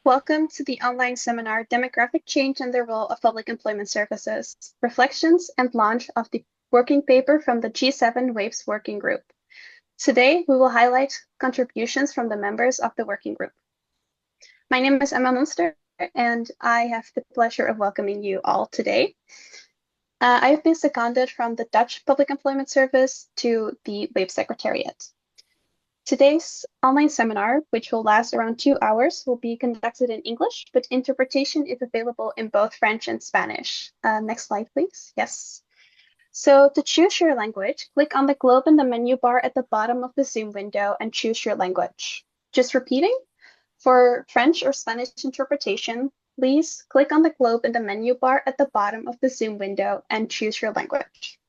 Welcome to the online seminar, Demographic Change and the Role of Public Employment Services, Reflections and Launch of the Working Paper from the G7 WAPES Working Group. Today, we will highlight contributions from the members of the working group. My name is Emma Munster, and I have the pleasure of welcoming you all today. I have been seconded from the Dutch Public Employment Service to the WAPES Secretariat. Today's online seminar, which will last around 2 hours, will be conducted in English, but interpretation is available in both French and Spanish. Next slide, please. Yes. So to choose your language, click on the globe in the menu bar at the bottom of the Zoom window and choose your language. Just repeating, for French or Spanish interpretation, please click on the globe in the menu bar at the bottom of the Zoom window and choose your language.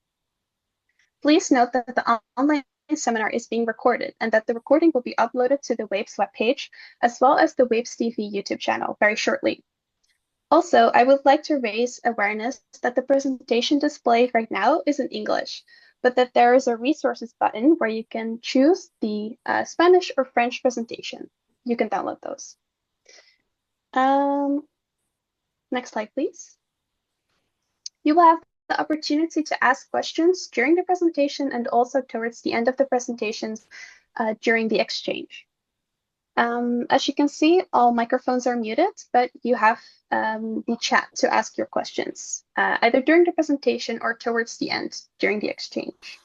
Please note that the online seminar is being recorded and that the recording will be uploaded to the WAPES webpage as well as the WAPES TV YouTube channel very shortly. Also, I would like to raise awareness that the presentation displayed right now is in English, but that there is a resources button where you can choose the Spanish or French presentation. You can download those. Next slide, please. You will have the opportunity to ask questions during the presentation and also towards the end of the presentations during the exchange. As you can see, all microphones are muted, but you have the chat to ask your questions, either during the presentation or towards the end during the exchange.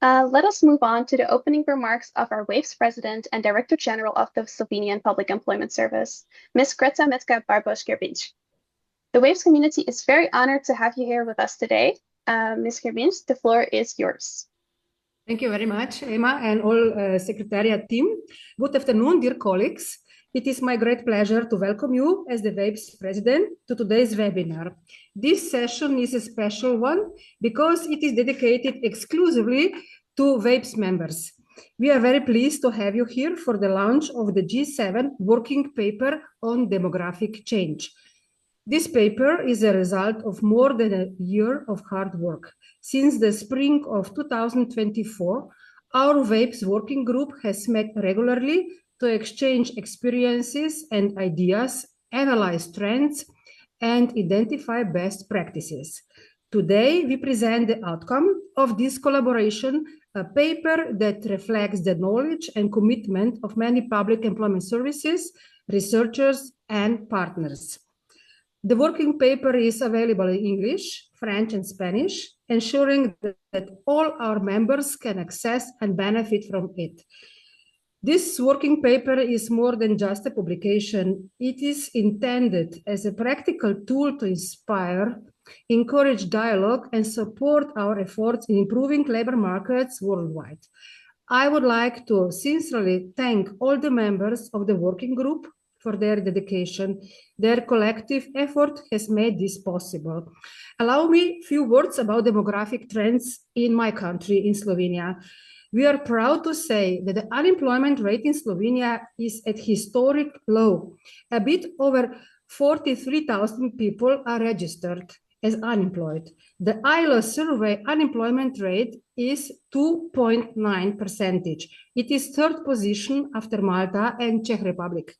Let us move on to the opening remarks of our WAPES President and Director General of the Slovenian Public Employment Service, Ms. Greta Metka-Barboš-Gerbinj. The WAPES community is very honored to have you here with us today. Ms. Gerbinj, the floor is yours. Thank you very much, Emma, and all Secretariat team. Good afternoon, dear colleagues. It is my great pleasure to welcome you as the WAPES President to today's webinar. This session is a special one because it is dedicated exclusively to WAPES members. We are very pleased to have you here for the launch of the G7 Working Paper on Demographic Change. This paper is a result of more than a year of hard work. Since the spring of 2024, our WAPES working group has met regularly to exchange experiences and ideas, analyze trends, and identify best practices. Today, we present the outcome of this collaboration, a paper that reflects the knowledge and commitment of many public employment services, researchers, and partners. The working paper is available in English, French, and Spanish, ensuring that all our members can access and benefit from it. This working paper is more than just a publication. It is intended as a practical tool to inspire, encourage dialogue, and support our efforts in improving labor markets worldwide. I would like to sincerely thank all the members of the working group for their dedication. Their collective effort has made this possible. Allow me a few words about demographic trends in my country, in Slovenia. We are proud to say that the unemployment rate in Slovenia is at historic low. A bit over 43,000 people are registered as unemployed. The ILO survey unemployment rate is 2.9%. It is third position after Malta and Czech Republic.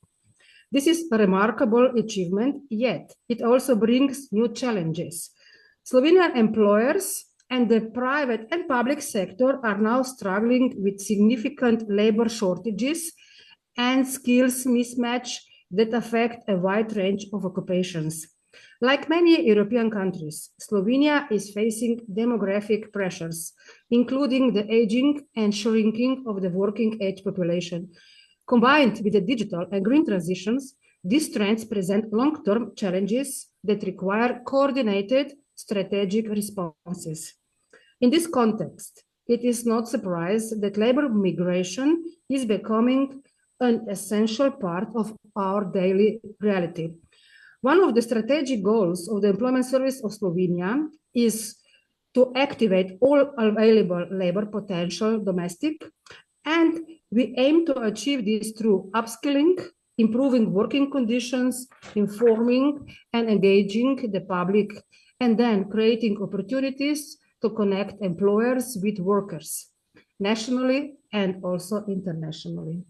This is a remarkable achievement, yet it also brings new challenges. Slovenian employers and the private and public sector are now struggling with significant labor shortages and skills mismatch that affect a wide range of occupations. Like many European countries, Slovenia is facing demographic pressures, including the aging and shrinking of the working age population. Combined with the digital and green transitions, these trends present long-term challenges that require coordinated strategic responses. In this context, it is not surprising that labor migration is becoming an essential part of our daily reality. One of the strategic goals of the Employment Service of Slovenia is to activate all available labor potential domestic, and we aim to achieve this through upskilling, improving working conditions, informing and engaging the public, and then creating opportunities to connect employers with workers, nationally and also internationally.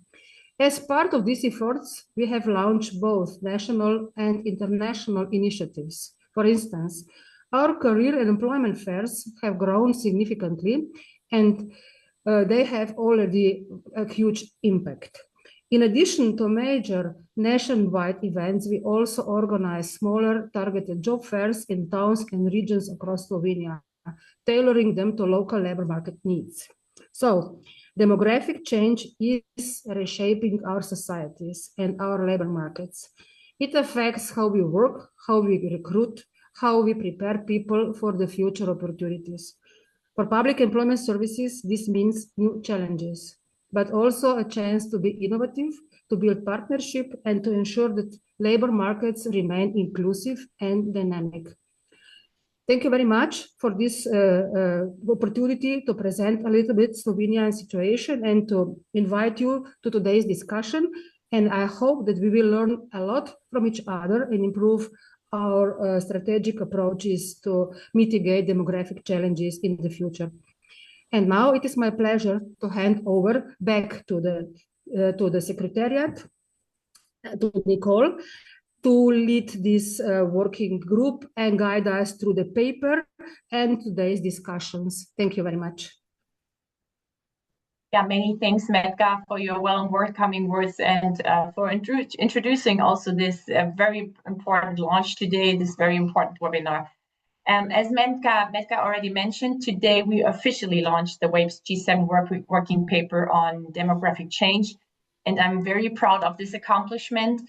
As part of these efforts, we have launched both national and international initiatives. For instance, our career and employment fairs have grown significantly, and they have already a huge impact. In addition to major nationwide events, we also organize smaller targeted job fairs in towns and regions across Slovenia, tailoring them to local labor market needs. So, demographic change is reshaping our societies and our labor markets. It affects how we work, how we recruit, how we prepare people for the future opportunities. For public employment services, this means new challenges, but also a chance to be innovative, to build partnership, and to ensure that labor markets remain inclusive and dynamic. Thank you very much for this opportunity to present a little bit Slovenian situation and to invite you to today's discussion. And I hope that we will learn a lot from each other and improve our strategic approaches to mitigate demographic challenges in the future. And now it is my pleasure to hand over back to the Secretariat, to Nicole, to lead this working group and guide us through the paper and today's discussions. Thank you very much. Yeah, many thanks, Medka, for your welcoming words and for introducing also this very important launch today, this very important webinar. As Medka already mentioned, today we officially launched the WAPES G7 working paper on demographic change, and I'm very proud of this accomplishment.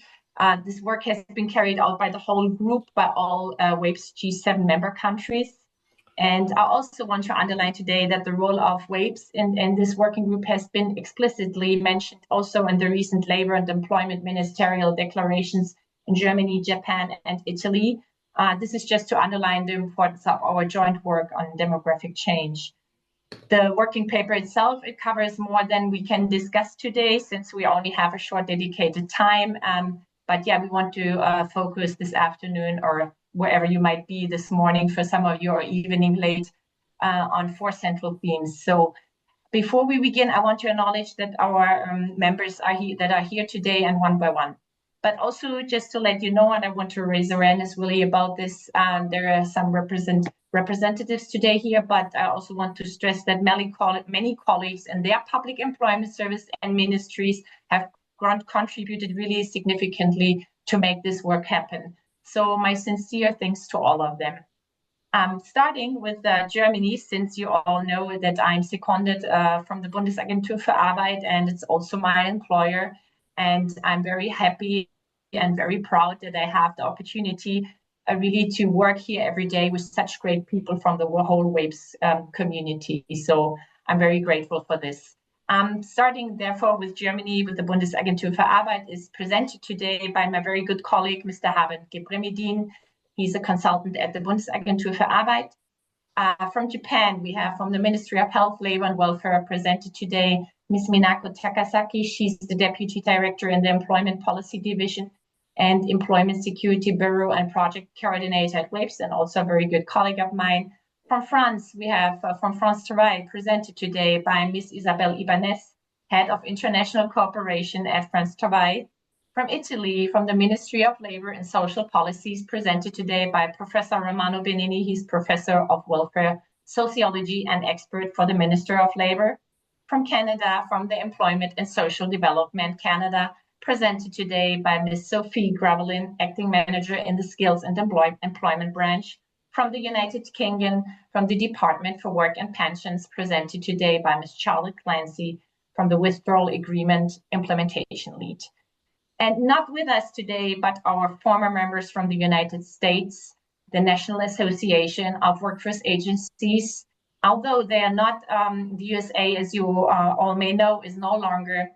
This work has been carried out by the whole group, by all WAPES G7 member countries. And I also want to underline today that the role of WAPES in this working group has been explicitly mentioned also in the recent labor and employment ministerial declarations in Germany, Japan, and Italy. This is just to underline the importance of our joint work on demographic change. The working paper itself, it covers more than we can discuss today since we only have a short dedicated time. But yeah, we want to focus this afternoon or wherever you might be this morning for some of you or evening late on 4 central themes. So before we begin, I want to acknowledge that our members are here today and one by one. But also just to let you know, and I want to raise awareness really about this, there are some representatives today here, but I also want to stress that many colleagues in their public employment service and ministries have contributed really significantly to make this work happen. So my sincere thanks to all of them. Starting with Germany, since you all know that I'm seconded from the Bundesagentur für Arbeit, and it's also my employer. And I'm very happy and very proud that I have the opportunity really to work here every day with such great people from the whole WAPES community. So I'm very grateful for this. Starting therefore with Germany, with the Bundesagentur für Arbeit, is presented today by my very good colleague, Mr. Haben Gebremedin. He's a consultant at the Bundesagentur für Arbeit. From Japan, we have from the Ministry of Health, Labor and Welfare presented today, Ms. Minako Takasaki. She's the Deputy Director in the Employment Policy Division and Employment Security Bureau and Project Coordinator at WAPES, and also a very good colleague of mine. From France, we have from France Travail presented today by Ms. Isabelle Ibanez, Head of International Cooperation at France Travail. From Italy, from the Ministry of Labor and Social Policies, presented today by Professor Romano Benini. He's Professor of Welfare Sociology and expert for the Minister of Labor. From Canada, from the Employment and Social Development Canada, presented today by Ms. Sophie Gravelin, Acting Manager in the Skills and Employment Branch. From the United Kingdom, from the Department for Work and Pensions, presented today by Ms. Charlotte Clancy, from the Withdrawal Agreement Implementation Lead. And not with us today, but our former members from the United States, the National Association of Workforce Agencies. Although they are not, the USA, as you all may know, is no longer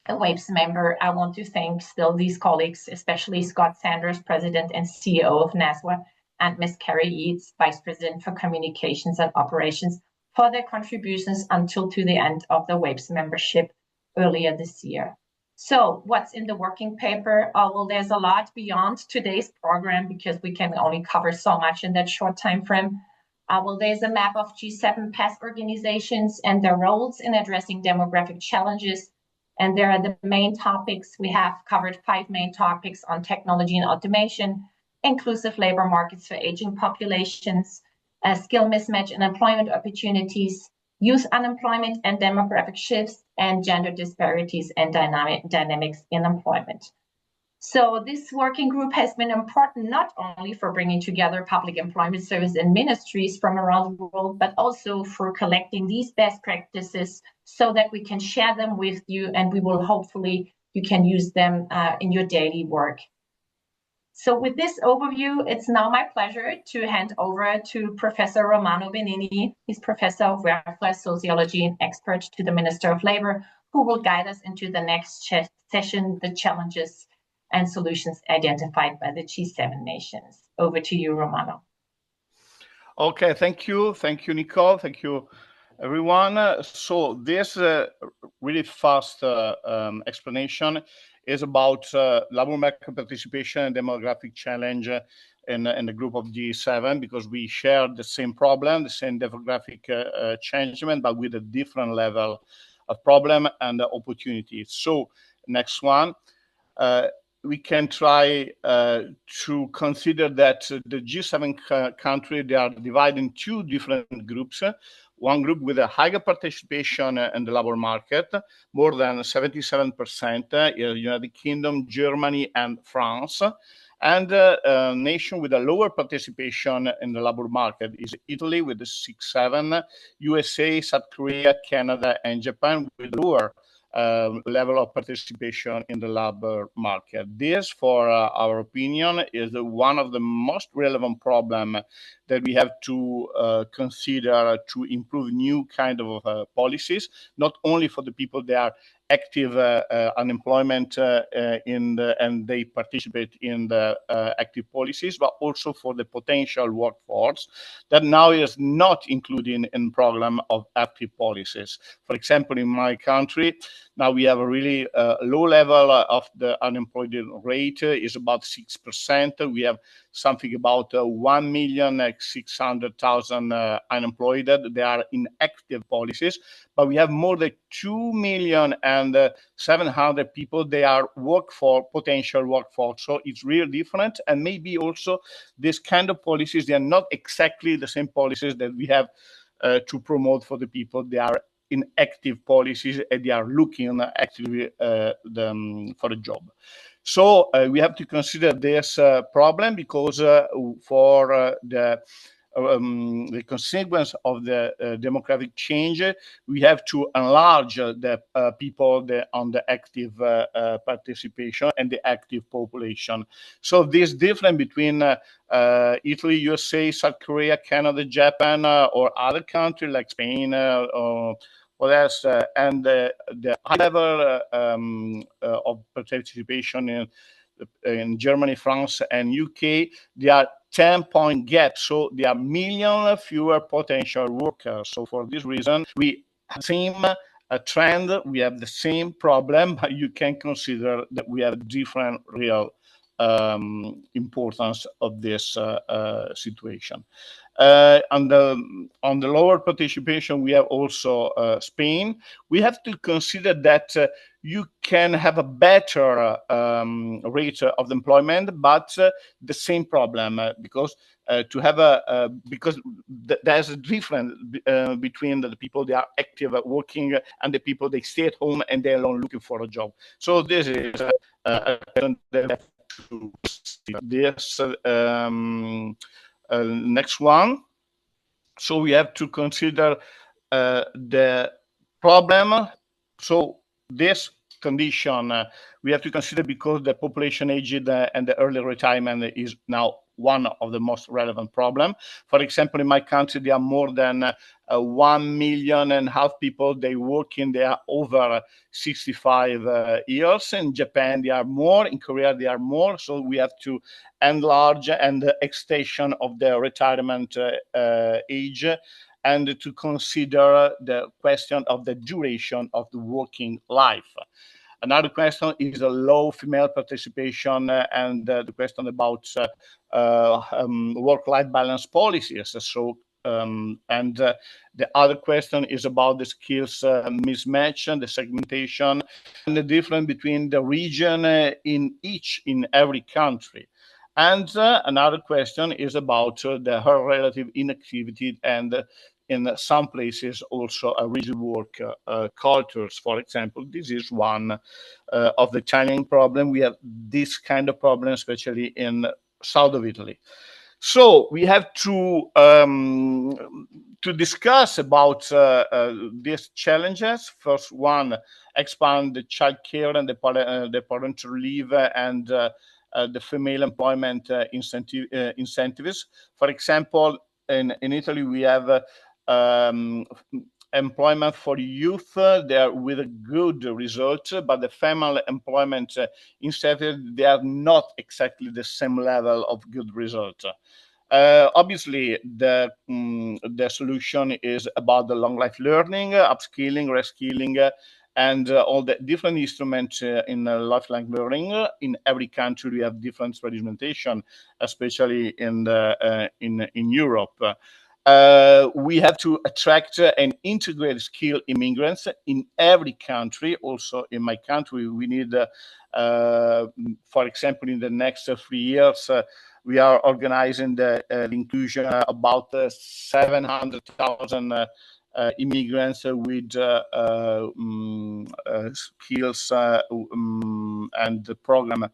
a WAPES member. I want to thank still these colleagues, especially Scott Sanders, President and CEO of NASWA, and Ms. Carrie Eads, Vice President for Communications and Operations, for their contributions until to the end of the WAPES membership earlier this year. So what's in the working paper? Well, there's a lot beyond today's program because we can only cover so much in that short time frame. Well, there's a map of G7 past organizations and their roles in addressing demographic challenges. And there are the main topics. We have covered 5 main topics on technology and automation, inclusive labor markets for aging populations, skill mismatch and employment opportunities, youth unemployment and demographic shifts, and gender disparities and dynamics in employment. So this working group has been important not only for bringing together public employment service and ministries from around the world, but also for collecting these best practices so that we can share them with you, and we will hopefully you can use them in your daily work. So with this overview, it's now my pleasure to hand over to Professor Romano Benini. He's Professor of Workplace Sociology and expert to the Minister of Labor, who will guide us into the next session, the challenges and solutions identified by the G7 nations. Over to you, Romano. Okay, thank you. Thank you, Nicole. Thank you, everyone. So this really fast explanation is about labor market participation and demographic challenge in the group of G7, because we share the same problem, the same demographic changement, but with a different level of problem and opportunity. So next one. We can try to consider that the G7 country, they are divided in 2 different groups. One group with a higher participation in the labor market, more than 77%, United Kingdom, Germany, and France. And a nation with a lower participation in the labor market is Italy with 6-7, USA, South Korea, Canada, and Japan with lower level of participation in the labor market. This, for our opinion, is one of the most relevant problems that we have to consider to improve new kind of policies, not only for the people that are active unemployment and they participate in the active policies, but also for the potential workforce that now is not included in program of active policies. For example, in my country, now we have a really low level of the unemployment rate is about 6%. We have something about 1,600,000 unemployed. They are in active policies, but we have more than 2,700,000 people. They are potential workforce. So it's really different. And maybe also this kind of policies, they are not exactly the same policies that we have to promote for the people. They are in active policies and they are looking actively for a job. So we have to consider this problem because for the consequence of the demographic change, we have to enlarge the people on the active participation and the active population. So this difference between Italy, USA, South Korea, Canada, Japan, or other countries like Spain or what else, and the high level of participation in Germany, France, and UK, they are 10-point gap. So there are million fewer potential workers. So for this reason, we have the same trend, we have the same problem, but you can consider that we have different real importance of this situation. On the lower participation, we have also Spain. We have to consider that you can have a better rate of employment, but the same problem because to have because there's a difference between the people that are active at working and the people they stay at home and they're alone looking for a job. So this is this next one. So we have to consider the problem. So this condition we have to consider because the population aged and the early retirement is now one of the most relevant problem. For example, in my country, there are more than 1.5 million people. They are over 65 years. In Japan, they are more. In Korea, they are more. So we have to enlarge and the extension of the retirement age, and to consider the question of the duration of the working life. Another question is a low female participation and the question about work-life balance policies. So And the other question is about the skills mismatch and the segmentation and the difference between the region in every country. And another question is about the relative inactivity and in some places also a rigid work cultures. For example, this is one of the challenging problem. We have this kind of problem, especially in south of Italy. So we have to discuss about these challenges. First one, expand the child care and the parental leave and the female employment incentives. For example, in Italy, we have employment for youth there with a good result, but the female employment incentive, they are not exactly the same level of good result. Obviously, the solution is about the long life learning, upskilling, reskilling, and all the different instruments in lifelong learning. In every country, we have different implementation, especially in Europe. We have to attract and integrate skilled immigrants in every country. Also, in my country, we need, for example, in the next 3 years, we are organizing the inclusion about 700,000 immigrants with skills and the program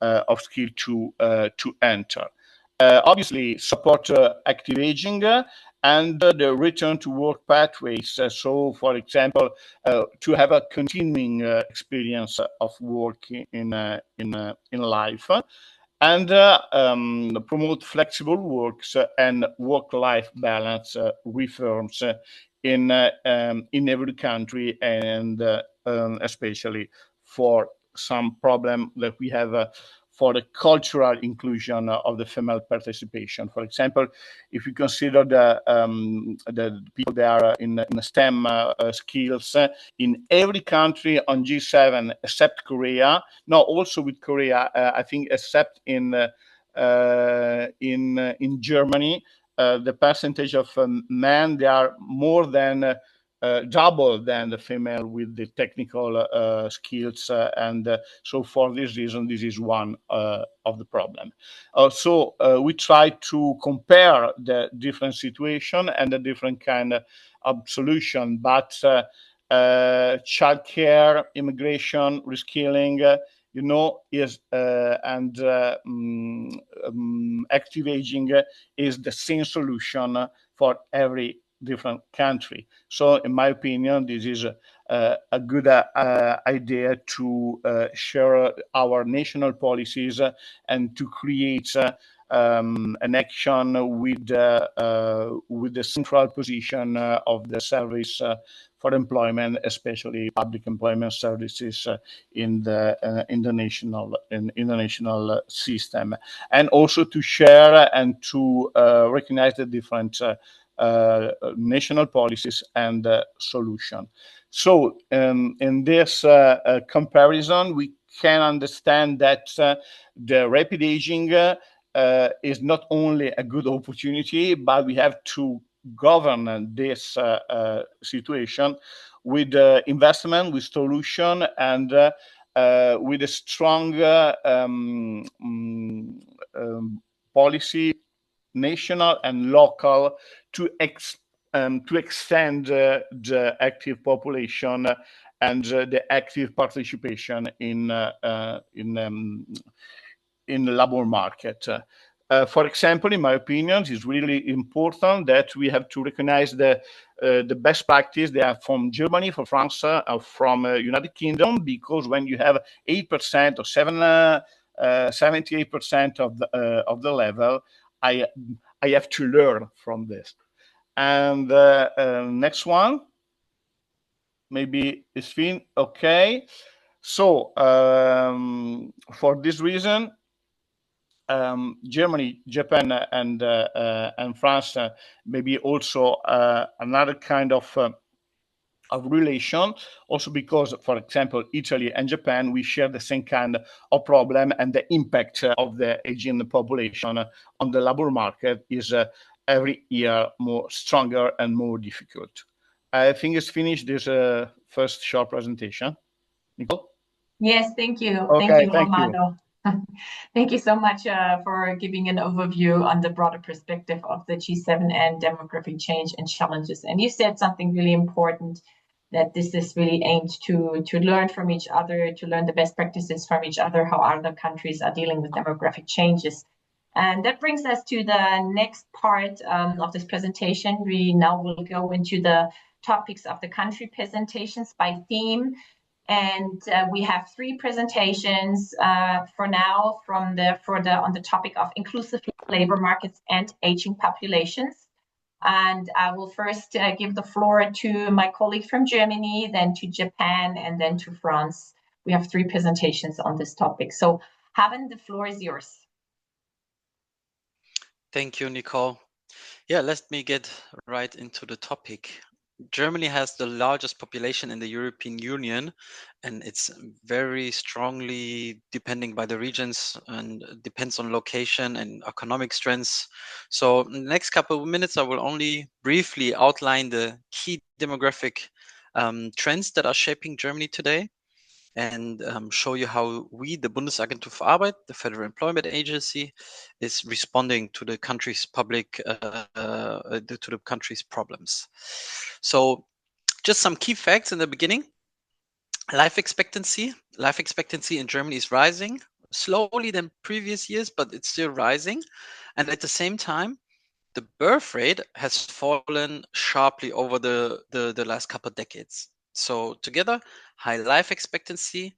of skill to enter. Obviously, support active aging and the return to work pathways. So, for example, to have a continuing experience of work in life, and promote flexible works and work-life balance reforms in every country, and especially for some problem that we have for the cultural inclusion of the female participation. For example, if you consider the people that are in STEM skills in every country on G7 except Korea, no, also with Korea, I think except in Germany, the percentage of men, they are more than double than the female with the technical skills, and so for this reason, this is one of the problem. So we try to compare the different situation and the different kind of solution, but childcare, immigration, reskilling, is and active aging is the same solution for every different country. So in my opinion, this is a good idea to share our national policies and to create an action with the central position of the service for employment, especially public employment services in the national system, and also to share and to recognize the different national policies and solution. So in this comparison, we can understand that the rapid aging is not only a good opportunity, but we have to govern this situation with investment, with solution, and with a strong policy, national and local, to extend the active population and the active participation in the labor market. For example, in my opinion, it's really important that we have to recognize the best practice they are from Germany, from France, from United Kingdom, because when you have 8% or 78% of the level, I have to learn from this. And next one, maybe it's fin. Okay, so for this reason, Germany, Japan, and France, maybe also another kind of relation, also because, for example, Italy and Japan, we share the same kind of problem, and the impact of the aging population on the labor market is every year more stronger and more difficult. I think it's finished this first short presentation. Nicole? Yes, thank you. Okay, thank you, thank you. Romano. Thank you so much for giving an overview on the broader perspective of the G7 and demographic change and challenges. And you said something really important, that this is really aimed to learn from each other, to learn the best practices from each other, how other countries are dealing with demographic changes. And that brings us to the next part of this presentation. We now will go into the topics of the country presentations by theme. And we have 3 presentations for now on the topic of inclusive labor markets and aging populations. And I will first give the floor to my colleague from Germany, then to Japan, and then to France. We have 3 presentations on this topic. So, Haben, the floor is yours. Thank you, Nicole. Yeah, let me get right into the topic. Germany has the largest population in the European Union, and it's very strongly depending by the regions and depends on location and economic strengths. So in the next couple of minutes, I will only briefly outline the key demographic trends that are shaping Germany today, and show you how we, the Bundesagentur für Arbeit, the Federal Employment Agency, is responding to the country's to the country's problems. So, just some key facts in the beginning. Life expectancy in Germany is rising slowly than previous years, but it's still rising. And at the same time, the birth rate has fallen sharply over the last couple of decades. So together, high life expectancy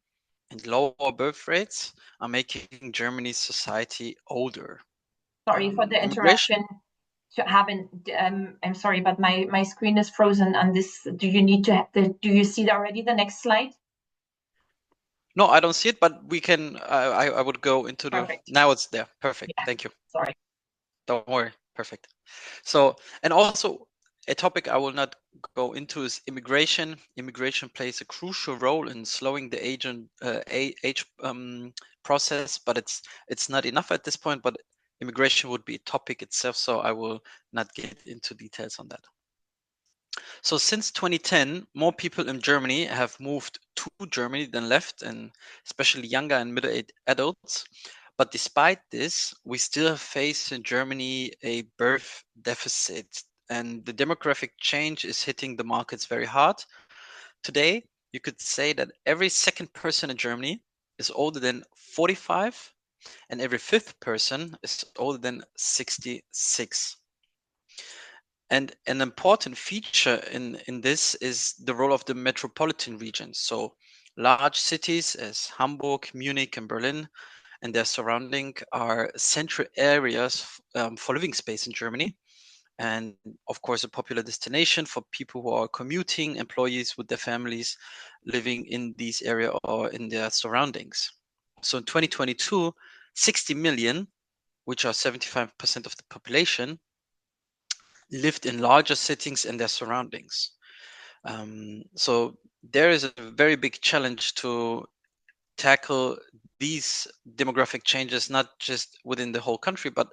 and lower birth rates are making Germany's society older. Sorry for the interruption. I'm sorry, but my screen is frozen on this. Do you see already the next slide? No, I don't see it, but we can, I would go into Perfect. Now it's there. Perfect. Yeah. Thank you. Sorry. Don't worry. Perfect. So, and also a topic I will not go into is immigration. Immigration plays a crucial role in slowing the age process, but it's not enough at this point. But immigration would be a topic itself, so I will not get into details on that. So since 2010, more people in Germany have moved to Germany than left, and especially younger and middle-aged adults. But despite this, we still face in Germany a birth deficit, and the demographic change is hitting the markets very hard. Today, you could say that every second person in Germany is older than 45, and every fifth person is older than 66. And an important feature in this is the role of the metropolitan regions. So large cities as Hamburg, Munich, and Berlin and their surrounding are central areas for living space in Germany. And of course, a popular destination for people who are commuting, employees with their families living in these areas or in their surroundings. So in 2022, 60 million, which are 75% of the population, lived in larger cities and their surroundings. So there is a very big challenge to tackle these demographic changes, not just within the whole country, but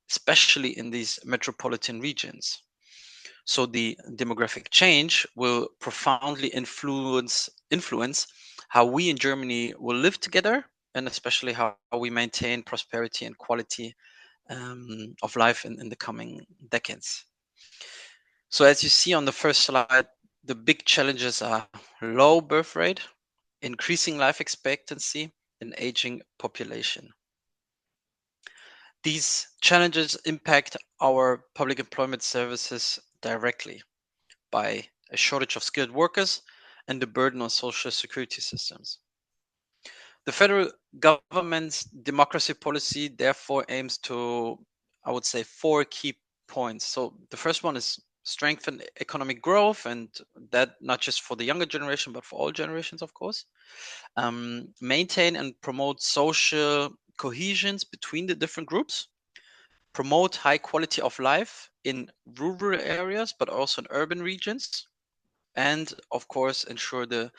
especially in these metropolitan regions. So the demographic change will profoundly influence how we in Germany will live together, and especially how we maintain prosperity and quality of life in the coming decades. So as you see on the first slide, the big challenges are low birth rate, increasing life expectancy, and aging population. These challenges impact our public employment services directly by a shortage of skilled workers and the burden on social security systems. The federal government's democracy policy therefore aims to, I would say, 4 key points. So the first one is strengthen economic growth, and that not just for the younger generation, but for all generations, of course. Maintain and promote social cohesions between the different groups. Promote high quality of life in rural areas, but also in urban regions. And of course, ensure the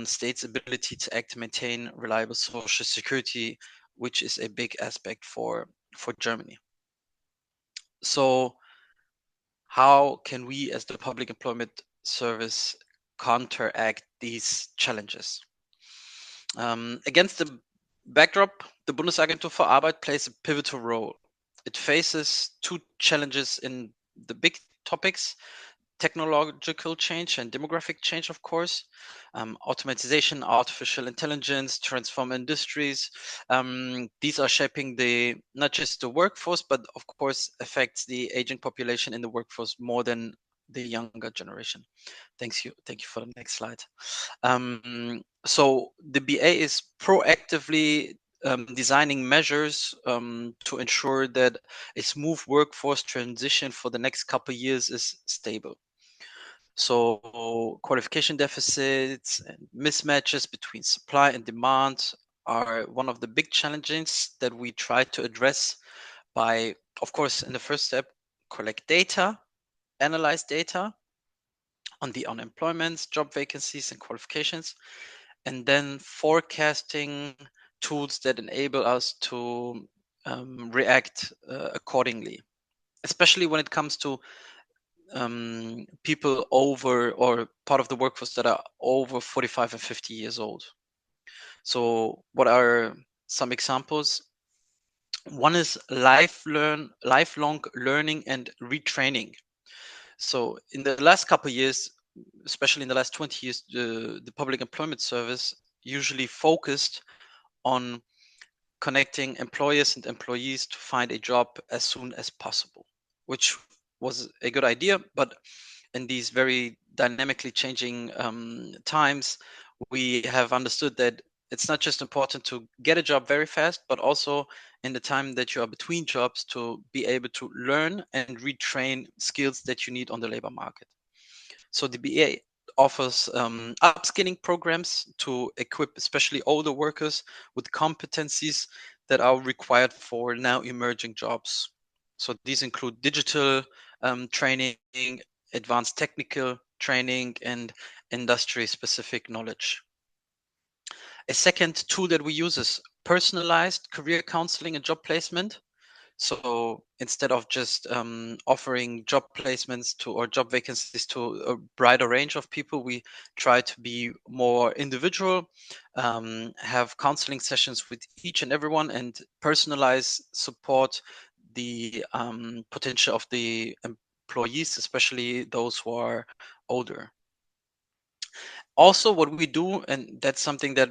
state's ability to act to maintain reliable social security, which is a big aspect for Germany. So how can we as the Public Employment Service counteract these challenges? Against the backdrop, the Bundesagentur für Arbeit plays a pivotal role. It faces two challenges in the big topics: technological change and demographic change, of course, automatization, artificial intelligence, transform industries. These are shaping not just the workforce, but of course affects the aging population in the workforce more than the younger generation. Thank you for the next slide. So the BA is proactively designing measures to ensure that a smooth workforce transition for the next couple of years is stable. So qualification deficits and mismatches between supply and demand are one of the big challenges that we try to address by, of course, in the first step, collect data, analyze data on the unemployment, job vacancies, and qualifications, and then forecasting tools that enable us to react accordingly, especially when it comes to people over, or part of the workforce that are over 45 and 50 years old. So what are some examples? One is lifelong learning and retraining. So in the last couple of years, especially in the last 20 years, the Public Employment Service usually focused on connecting employers and employees to find a job as soon as possible, which was a good idea. But in these very dynamically changing times, we have understood that it's not just important to get a job very fast, but also in the time that you are between jobs to be able to learn and retrain skills that you need on the labor market. So the BA offers upskilling programs to equip especially older workers with competencies that are required for now emerging jobs. So these include digital training, advanced technical training, and industry-specific knowledge. A second tool that we use is personalized career counseling and job placement. So instead of just offering job placements or job vacancies to a broader range of people, we try to be more individual, have counseling sessions with each and everyone, and personalize support the potential of the employees, especially those who are older. Also, what we do, and that's something that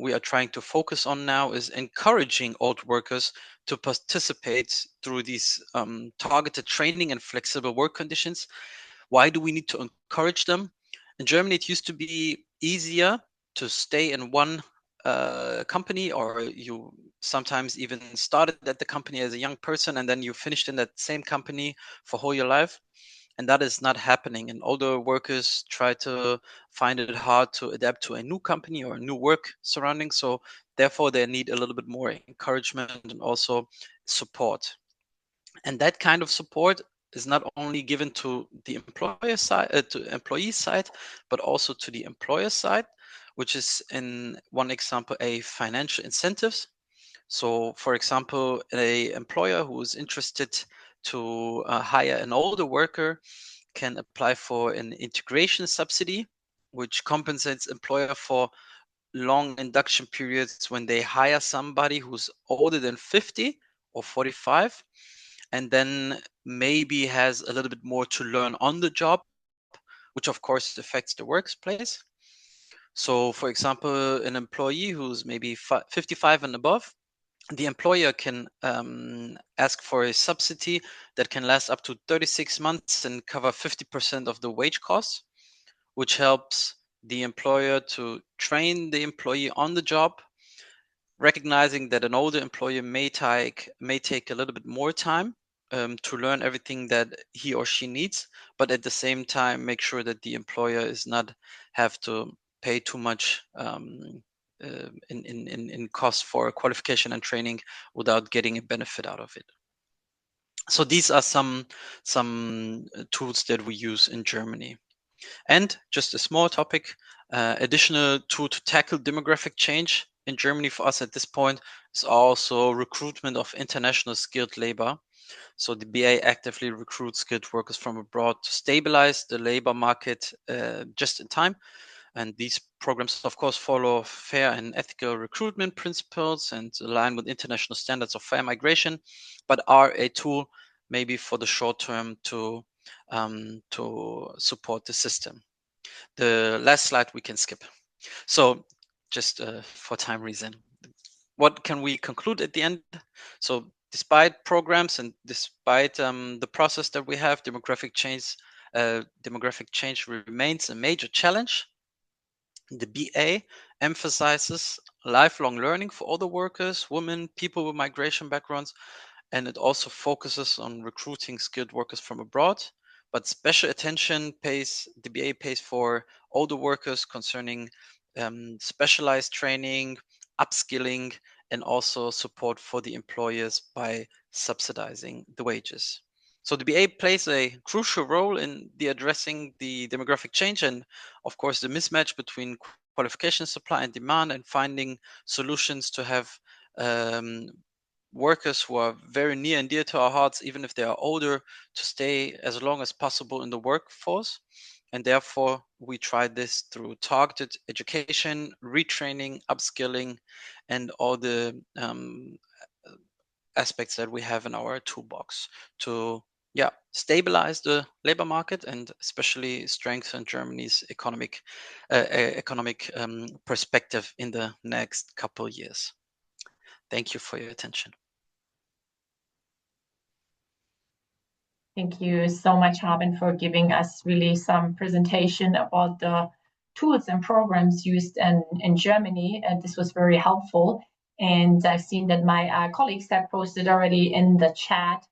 we are trying to focus on now, is encouraging old workers to participate through these targeted training and flexible work conditions. Why do we need to encourage them? In Germany, it used to be easier to stay in one company, or you sometimes even started at the company as a young person and then you finished in that same company for whole your life. And that is not happening. And older workers try to find it hard to adapt to a new company or a new work surrounding. So therefore, they need a little bit more encouragement and also support. And that kind of support is not only given to the employer side, to employee side, but also to the employer side, which is in one example a financial incentives. So, for example, a employer who is interested to hire an older worker can apply for an integration subsidy, which compensates employer for long induction periods when they hire somebody who's older than 50 or 45, and then maybe has a little bit more to learn on the job, which of course affects the workplace. So, for example, an employee who's maybe 55 and above, the employer can ask for a subsidy that can last up to 36 months and cover 50% of the wage costs, which helps the employer to train the employee on the job, recognizing that an older employer may take a little bit more time to learn everything that he or she needs, but at the same time make sure that the employer is not have to pay too much in cost for qualification and training without getting a benefit out of it. So these are some tools that we use in Germany. And just a small topic, additional tool to tackle demographic change in Germany for us at this point is also recruitment of international skilled labor. So the BA actively recruits skilled workers from abroad to stabilize the labor market just in time. And these programs, of course, follow fair and ethical recruitment principles and align with international standards of fair migration, but are a tool maybe for the short term to support the system. The last slide we can skip. So just for time reason, what can we conclude at the end? So despite programs and despite the process that we have, demographic change remains a major challenge. The BA emphasizes lifelong learning for all the workers, women, people with migration backgrounds, and it also focuses on recruiting skilled workers from abroad. But special attention the BA pays for older workers concerning specialized training, upskilling, and also support for the employers by subsidizing the wages. So the BA plays a crucial role in addressing the demographic change and, of course, the mismatch between qualification supply and demand, and finding solutions to have workers who are very near and dear to our hearts, even if they are older, to stay as long as possible in the workforce. And therefore, we tried this through targeted education, retraining, upskilling, and all the aspects that we have in our toolbox to stabilize the labor market and especially strengthen Germany's economic perspective in the next couple of years. Thank you for your attention. Thank you so much, Haben, for giving us really some presentation about the tools and programs used in Germany. And this was very helpful. And I've seen that my colleagues have posted already in the chat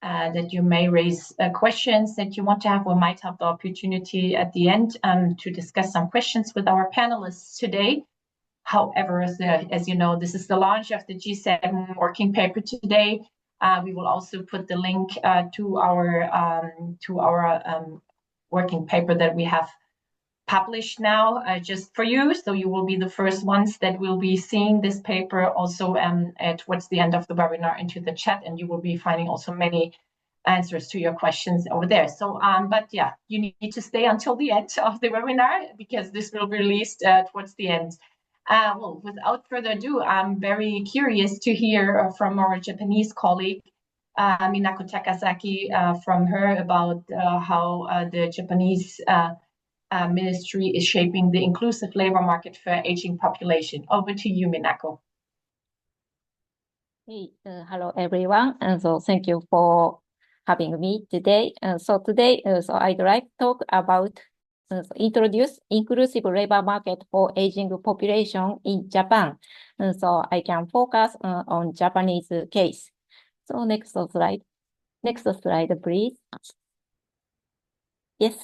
that you may raise questions that you want to have. We might have the opportunity at the end to discuss some questions with our panelists today. However, as you know, this is the launch of the G7 working paper today. We will also put the link to our working paper that we have published now just for you. So you will be the first ones that will be seeing this paper also towards the end of the webinar into the chat, and you will be finding also many answers to your questions over there. So, but yeah, you need to stay until the end of the webinar because this will be released towards the end. Well, without further ado, I'm very curious to hear from our Japanese colleague, Minako Takasaki, from her about how the Japanese ministry is shaping the inclusive labor market for aging population. Over to you, Minako. Hey, hello everyone, and so thank you for having me today. So today, I'd like to talk about introduce inclusive labor market for aging population in Japan. So I can focus on Japanese case. So next slide. Next slide, please. Yes.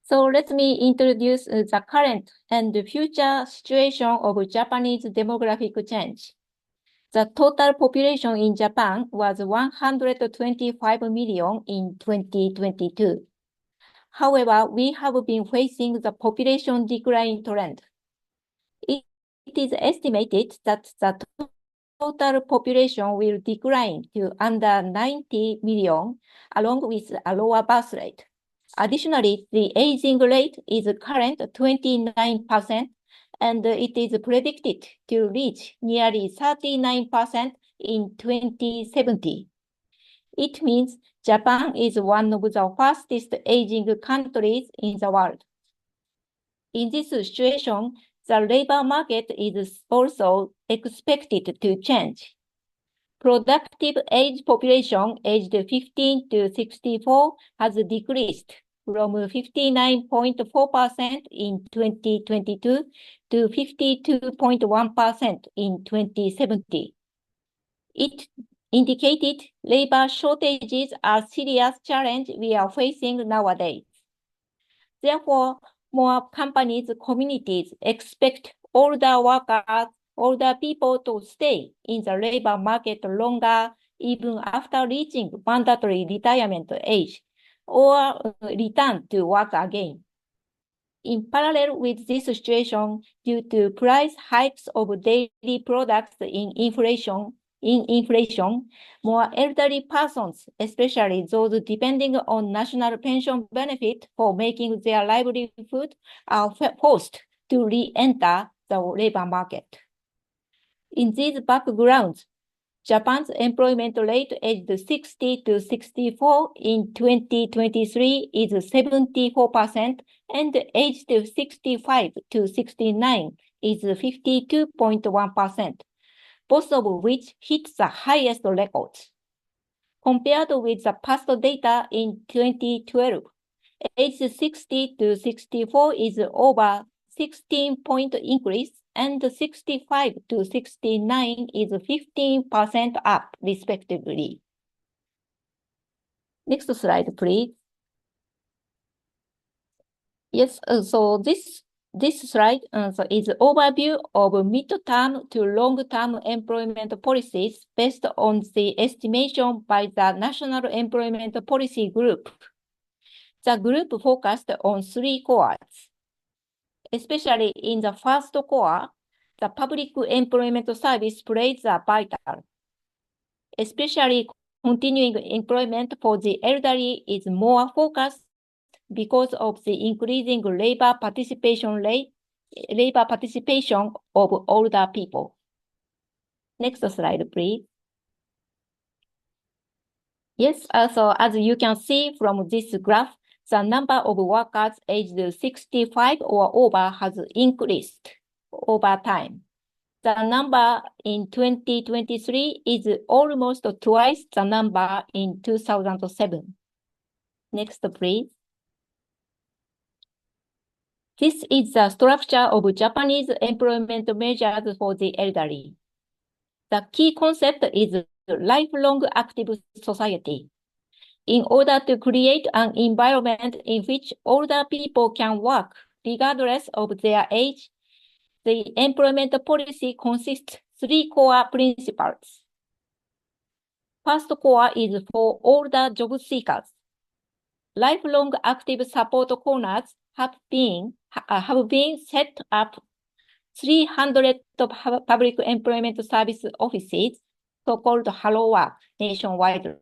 So let me introduce the current and the future situation of Japanese demographic change. The total population in Japan was 125 million in 2022. However, we have been facing the population decline trend. It is estimated that the total population will decline to under 90 million, along with a lower birth rate. Additionally, the aging rate is current 29%, and it is predicted to reach nearly 39% in 2070. It means Japan is one of the fastest aging countries in the world. In this situation, the labor market is also expected to change. Productive age population aged 15 to 64 has decreased from 59.4% in 2022 to 52.1% in 2070. It indicated labor shortages are a serious challenge we are facing nowadays. Therefore, more companies, communities expect older workers, older people to stay in the labor market longer, even after reaching mandatory retirement age, or return to work again. In parallel with this situation, due to price hikes of daily products in inflation, in inflation, more elderly persons, especially those depending on national pension benefit for making their livelihood, are forced to re-enter the labor market. In these backgrounds, Japan's employment rate aged 60 to 64 in 2023 is 74%, and aged 65 to 69 is 52.1%, both of which hit the highest records. Compared with the past data in 2012, aged 60 to 64 is over 16-point increase, and 65 to 69 is 15% up, respectively. Next slide, please. Yes, so this slide is overview of mid-term to long-term employment policies based on the estimation by the National Employment Policy Group. The group focused on 3 cores. Especially in the first core, the public employment service plays a vital. Especially continuing employment for the elderly is more focused because of the increasing labor participation of older people. Next slide, please. Yes, so as you can see from this graph, the number of workers aged 65 or over has increased over time. The number in 2023 is almost twice the number in 2007. Next, please. This is the structure of Japanese employment measures for the elderly. The key concept is lifelong active society. In order to create an environment in which older people can work regardless of their age, the employment policy consists 3 core principles. First core is for older job seekers. Lifelong active support corners have been set up 300 public employment service offices, so-called Hello Work, nationwide.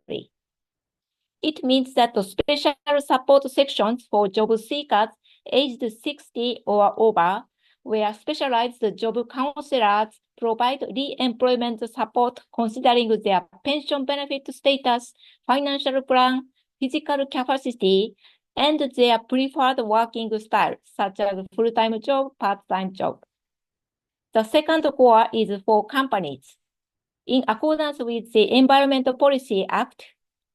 It means that special support sections for job seekers aged 60 or over, where specialized job counselors provide re-employment support considering their pension benefit status, financial plan, physical capacity, and their preferred working style, such as full-time job, part-time job. The second core is for companies. In accordance with the Environmental Policy Act,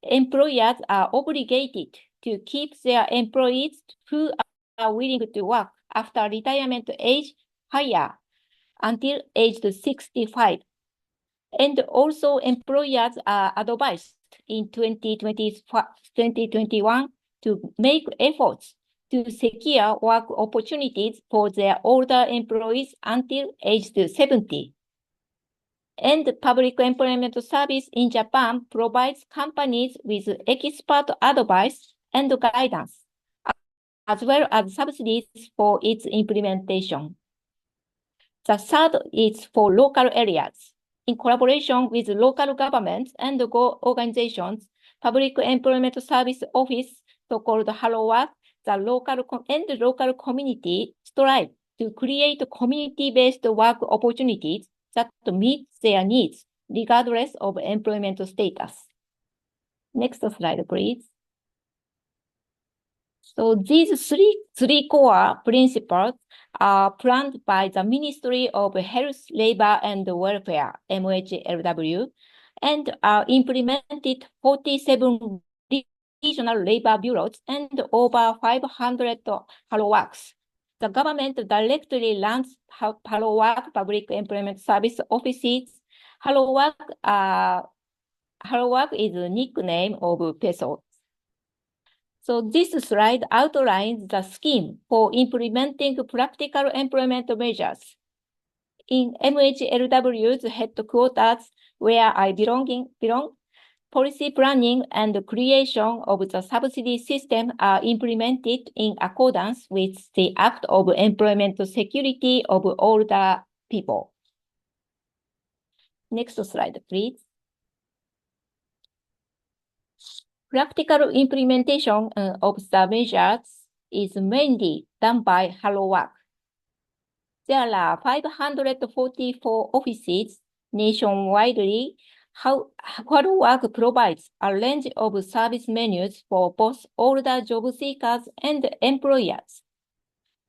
employers are obligated to keep their employees who are willing to work after retirement age higher until age 65. And also employers are advised in 2021 to make efforts to secure work opportunities for their older employees until age 70. And public employment service in Japan provides companies with expert advice and guidance, as well as subsidies for its implementation. The third is for local areas. In collaboration with local governments and organizations, Public Employment Service Office, so-called Hello Work, the local community strive to create community-based work opportunities that meet their needs, regardless of employment status. Next slide, please. So these three core principles are planned by the Ministry of Health, Labor and Welfare, MHLW, and are implemented 47 regional labor bureaus and over 500 Hello Works. The government directly runs Hello Work public employment service offices. Hello Work is a nickname of PESO. So this slide outlines the scheme for implementing practical employment measures. In MHLW's headquarters, where I belong, policy planning and creation of the subsidy system are implemented in accordance with the Act of Employment Security of Older People. Next slide, please. Practical implementation of the measures is mainly done by Hello Work. There are 544 offices nationwide. Hello Work provides a range of service menus for both older job seekers and employers.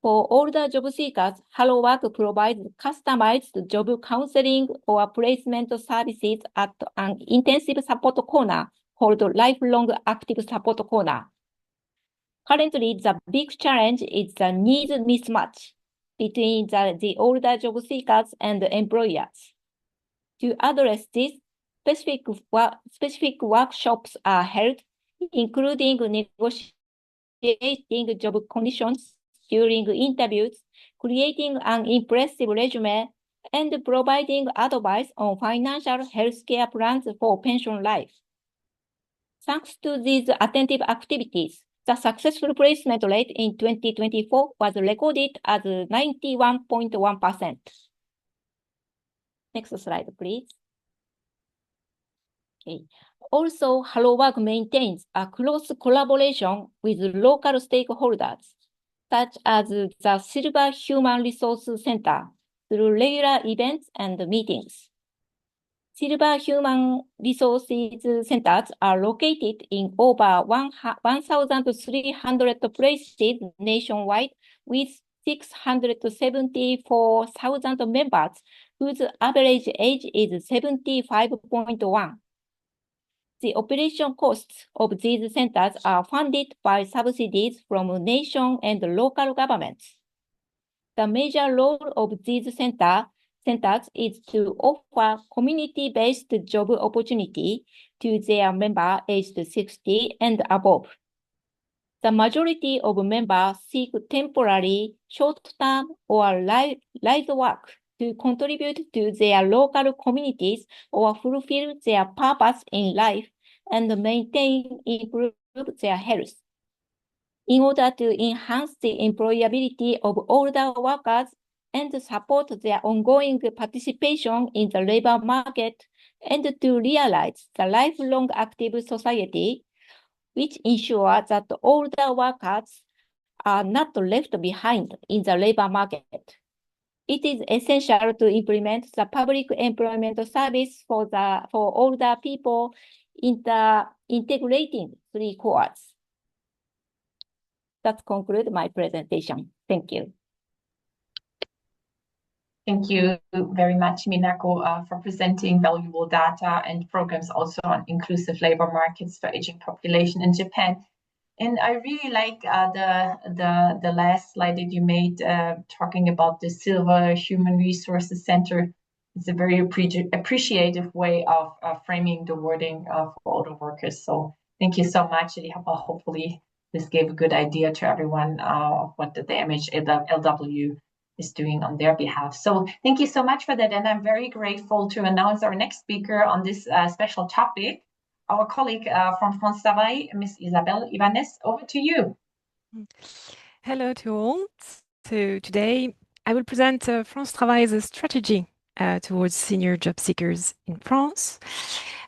For older job seekers, Hello Work provides customized job counseling or placement services at an intensive support corner called Lifelong Active Support Corner. Currently, the big challenge is the needs mismatch between the older job seekers and employers. To address this, specific workshops are held, including negotiating job conditions during interviews, creating an impressive resume, and providing advice on financial healthcare plans for pension life. Thanks to these attentive activities, the successful placement rate in 2024 was recorded as 91.1%. Next slide, please. Okay. Also, Hello Work maintains a close collaboration with local stakeholders, such as the Silver Human Resource Center, through regular events and meetings. Silver Human Resources Centers are located in over 1,300 places nationwide with 674,000 members whose average age is 75.1. The operation costs of these centers are funded by subsidies from nation and local governments. The major role of these centers is to offer community-based job opportunity to their members aged 60 and above. The majority of members seek temporary, short-term, or live work to contribute to their local communities or fulfill their purpose in life and improve their health. In order to enhance the employability of older workers and support their ongoing participation in the labor market, and to realize the lifelong active society, which ensures that older workers are not left behind in the labor market. It is essential to implement the public employment service for older people, integrating three cores. That concludes my presentation. Thank you. Thank you very much, Minako, for presenting valuable data and programs also on inclusive labor markets for aging population in Japan. And I really like the last slide that you made talking about the Silver Human Resources Center. It's a very appreciative way of framing the wording for older workers. So thank you so much. Hopefully this gave a good idea to everyone of what the MHLW is doing on their behalf. So thank you so much for that. And I'm very grateful to announce our next speaker on this special topic, our colleague from France Travail, Ms. Isabelle Ibanez. Over to you. Hello to all. So today I will present France Travail's strategy towards senior job seekers in France.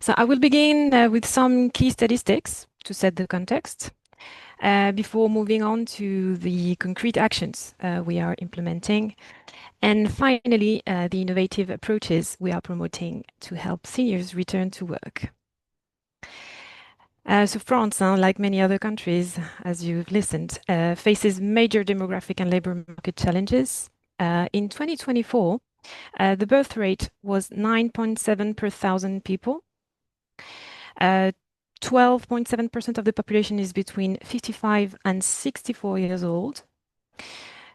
So I will begin with some key statistics to set the context before moving on to the concrete actions we are implementing. And finally, the innovative approaches we are promoting to help seniors return to work. So France, like many other countries, as you've listened, faces major demographic and labor market challenges. In 2024, the birth rate was 9.7 per 1,000 people. 12.7% of the population is between 55 and 64 years old.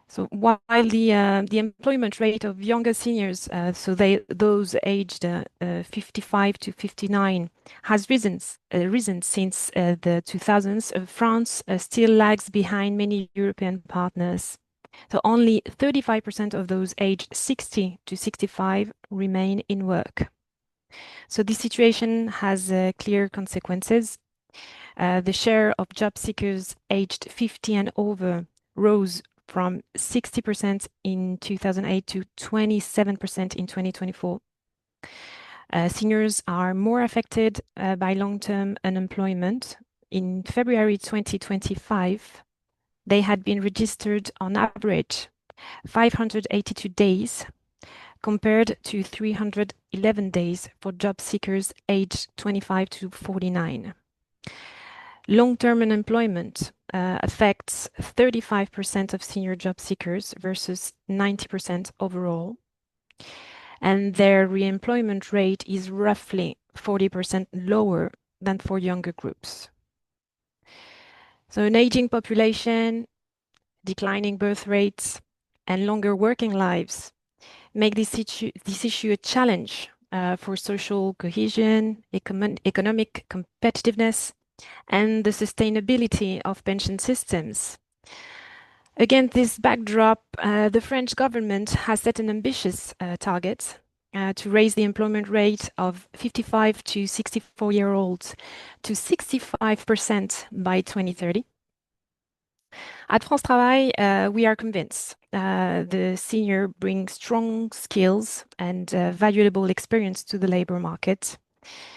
So while the employment rate of younger seniors, those aged 55 to 59, has risen since the 2000s, France still lags behind many European partners. So only 35% of those aged 60 to 65 remain in work. So this situation has clear consequences. The share of job seekers aged 50 and over rose from 60% in 2008 to 27% in 2024. Seniors are more affected by long-term unemployment. In February 2025, they had been registered on average 582 days compared to 311 days for job seekers aged 25 to 49. Long-term unemployment affects 35% of senior job seekers versus 90% overall. And their reemployment rate is roughly 40% lower than for younger groups. So an aging population, declining birth rates, and longer working lives make this issue a challenge for social cohesion, economic competitiveness, and the sustainability of pension systems. Against this backdrop, the French government has set an ambitious target to raise the employment rate of 55 to 64-year-olds to 65% by 2030. At France Travail, we are convinced the senior brings strong skills and valuable experience to the labor market.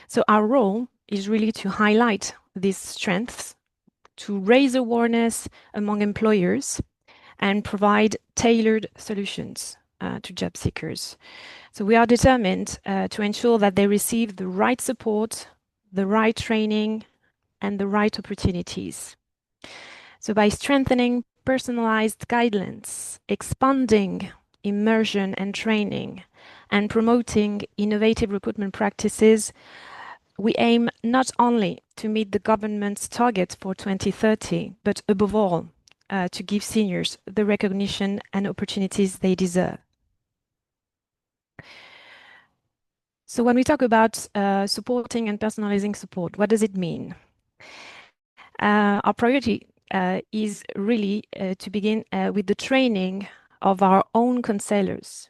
So our role is really to highlight these strengths, to raise awareness among employers, and provide tailored solutions to job seekers. So we are determined to ensure that they receive the right support, the right training, and the right opportunities. So by strengthening personalized guidelines, expanding immersion and training, and promoting innovative recruitment practices, we aim not only to meet the government's target for 2030, but above all, to give seniors the recognition and opportunities they deserve. So when we talk about supporting and personalizing support, what does it mean? Our priority is really to begin with the training of our own counselors.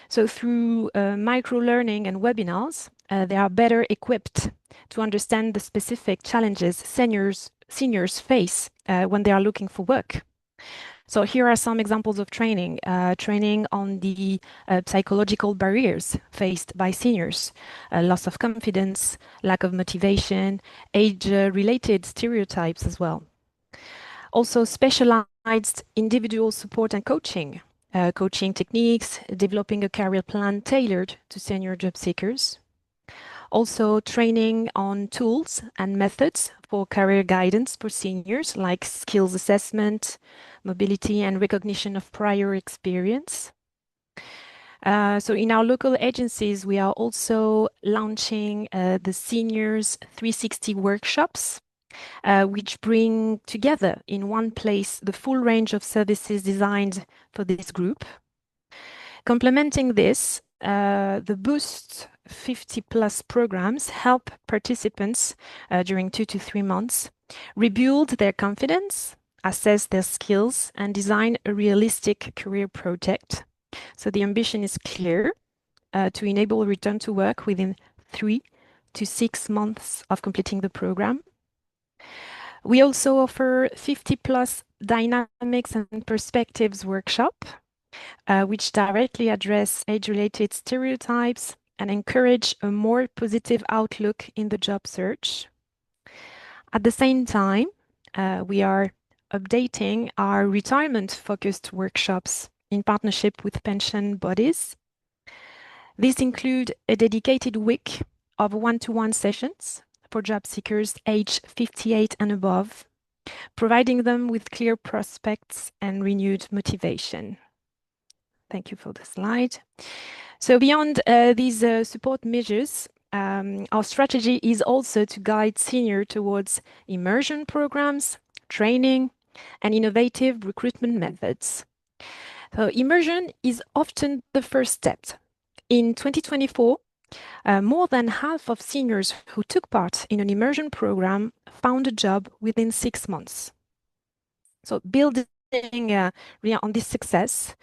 So through micro-learning and webinars, they are better equipped to understand the specific challenges seniors face when they are looking for work. So here are some examples of training. Training on the psychological barriers faced by seniors, loss of confidence, lack of motivation, age-related stereotypes as well. Also specialized individual support and coaching, coaching techniques, developing a career plan tailored to senior job seekers. Also training on tools and methods for career guidance for seniors, like skills assessment, mobility, and recognition of prior experience. So in our local agencies, we are also launching the Seniors 360 workshops, which bring together in one place the full range of services designed for this group. Complementing this, the Boost 50+ programs help participants during 2 to 3 months rebuild their confidence, assess their skills, and design a realistic career project. So the ambition is clear, to enable return to work within 3 to 6 months of completing the program. We also offer 50+ Dynamics and Perspectives workshop, which directly address age-related stereotypes and encourage a more positive outlook in the job search. At the same time, we are updating our retirement-focused workshops in partnership with pension bodies. These include a dedicated week of one-to-one sessions for job seekers aged 58 and above, providing them with clear prospects and renewed motivation. Thank you for the slide. So beyond these support measures, our strategy is also to guide senior towards immersion programs, training, and innovative recruitment methods. So immersion is often the first step. In 2024, more than half of seniors who took part in an immersion program found a job within 6 months. So building on this success,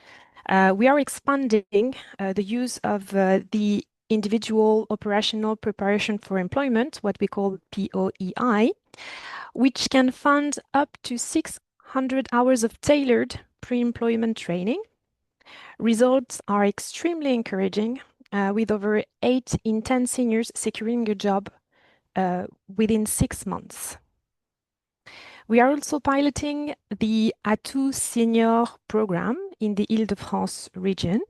we are expanding the use of the individual operational preparation for employment, what we call POEI, which can fund up to 600 hours of tailored pre-employment training. Results are extremely encouraging. with over 8 in 10 seniors securing a job within 6 months. We are also piloting the A2 Senior program in the Île-de-France region.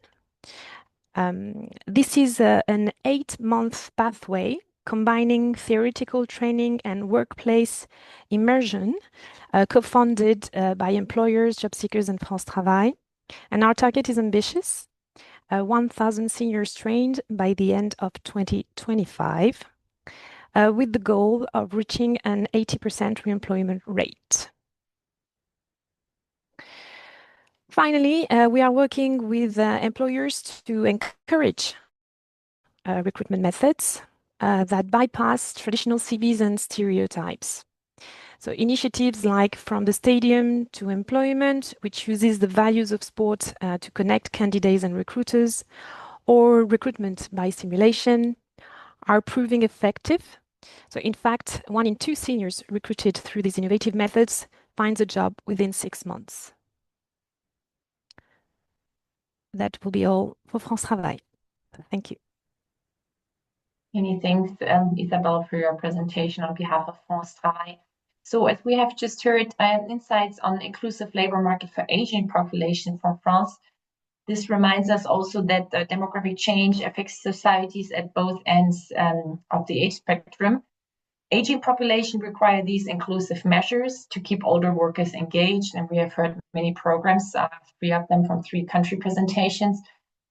This is an 8-month pathway combining theoretical training and workplace immersion, co-funded by employers, job seekers, and France Travail. And our target is ambitious, 1,000 seniors trained by the end of 2025, with the goal of reaching an 80% reemployment rate. Finally, we are working with employers to encourage recruitment methods that bypass traditional CVs and stereotypes. So initiatives like From the Stadium to Employment, which uses the values of sport to connect candidates and recruiters, or recruitment by simulation, are proving effective. So in fact, 1 in 2 seniors recruited through these innovative methods finds a job within 6 months. That will be all for France Travail. Thank you. Many thanks, Isabelle, for your presentation on behalf of France Travail. So as we have just heard insights on inclusive labor market for aging population from France, this reminds us also that demographic change affects societies at both ends of the age spectrum. Aging population require these inclusive measures to keep older workers engaged, and we have heard many programs, 3 of them from 3 country presentations.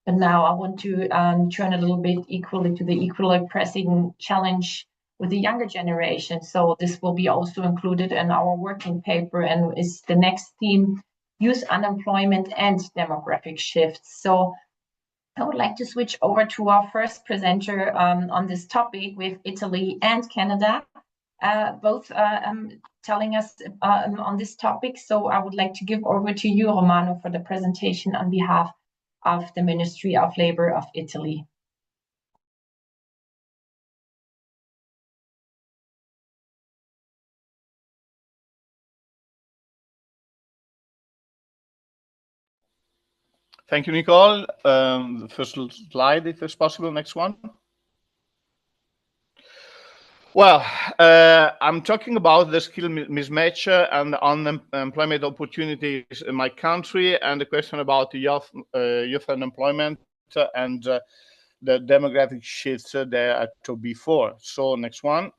But now I want to turn a little bit equally to the equally pressing challenge with the younger generation. So this will be also included in our working paper and is the next theme, youth unemployment and demographic shifts. So I would like to switch over to our first presenter on this topic with Italy and Canada, both telling us on this topic. So I would like to give over to you, Romano, for the presentation on behalf of the Ministry of Labor of Italy. Thank you, Nicole. The first slide, if it's possible. Next one. Well, I'm talking about the skill mismatch and unemployment opportunities in my country, and the question about the youth unemployment and the demographic shifts there I talked before. So next one.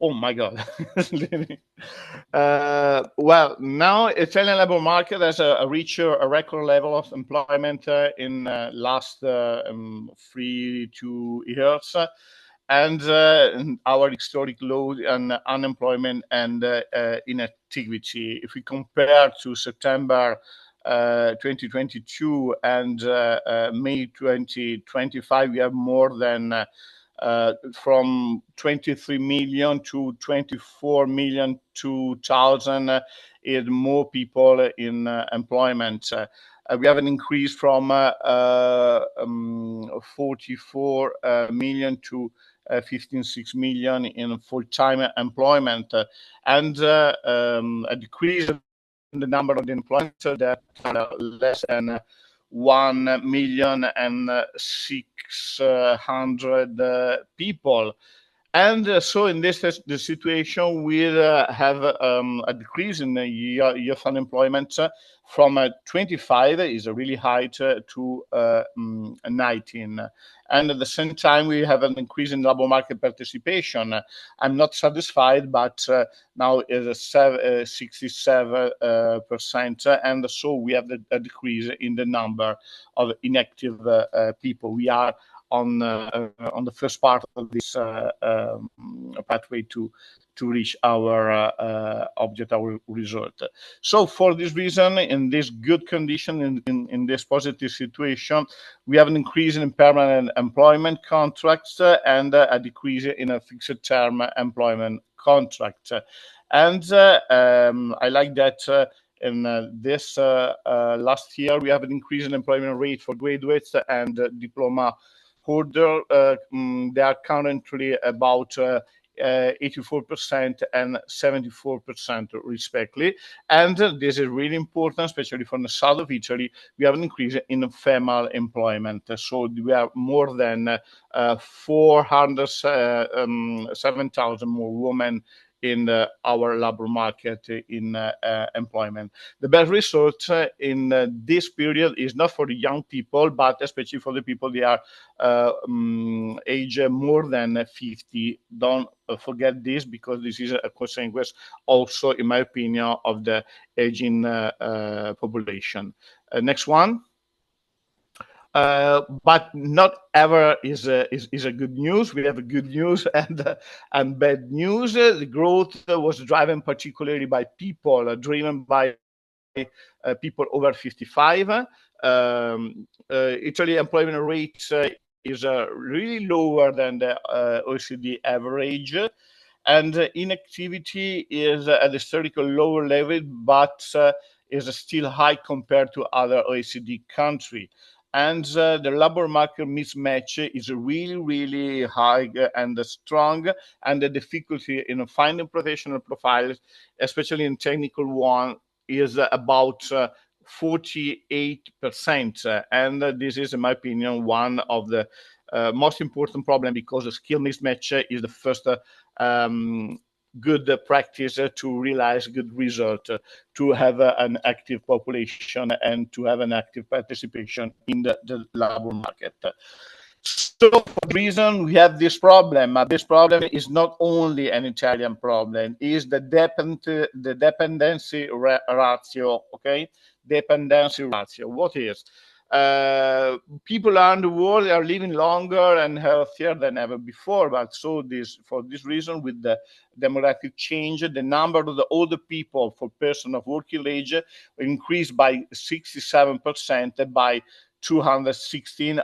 Oh my God. Well, now Italian labor market has reached a record level of employment in last 2 years. And our historic low and unemployment and inactivity. If we compare to September 2022 and May 2025, we have more than from 23 million to 24 million 2,000 more people in employment. We have an increase from 44 million to 15.6 million in full-time employment, and a decrease in the number of employment that are less than 1,600,000 people. And so in this the situation, we'll have a decrease in the youth unemployment from 25 is a really high to 19. And at the same time, we have an increase in labor market participation. I'm not satisfied, but now is 67%. And so we have a decrease in the number of inactive people. We are on the first part of this pathway to reach our object, our result. So for this reason, in this good condition, in this positive situation, we have an increase in permanent employment contracts and a decrease in a fixed term employment contract. And I like that in this last year, we have an increase in employment rate for graduates and diploma holder. They are currently about 84% and 74% respectively. And this is really important, especially from the south of Italy. We have an increase in female employment. So we have more than 407,000 more women in our labor market in employment. The best result in this period is not for the young people, but especially for the people they are age more than 50. Don't forget this, because this is a consequence also, in my opinion, of the aging population. Next one. But not ever is a good news. We have a good news and bad news. The growth was driven particularly by people, driven by people over 55. Italy employment rate is really lower than the OECD average. And inactivity is at a historical lower level, but is still high compared to other OECD countries. And the labor market mismatch is really, really high and strong, and the difficulty in finding professional profiles, especially in technical one, is about 48%. And this is, in my opinion, one of the most important problem, because the skill mismatch is the first good practice to realize good result, to have an active population and to have an active participation in the labor market. So for the reason we have this problem. This problem is not only an Italian problem, is the dependency ratio, okay? Dependency ratio. What is? People around the world are living longer and healthier than ever before, but for this reason, with the demographic change, the number of the older people for person of working age increased by 67% by 2016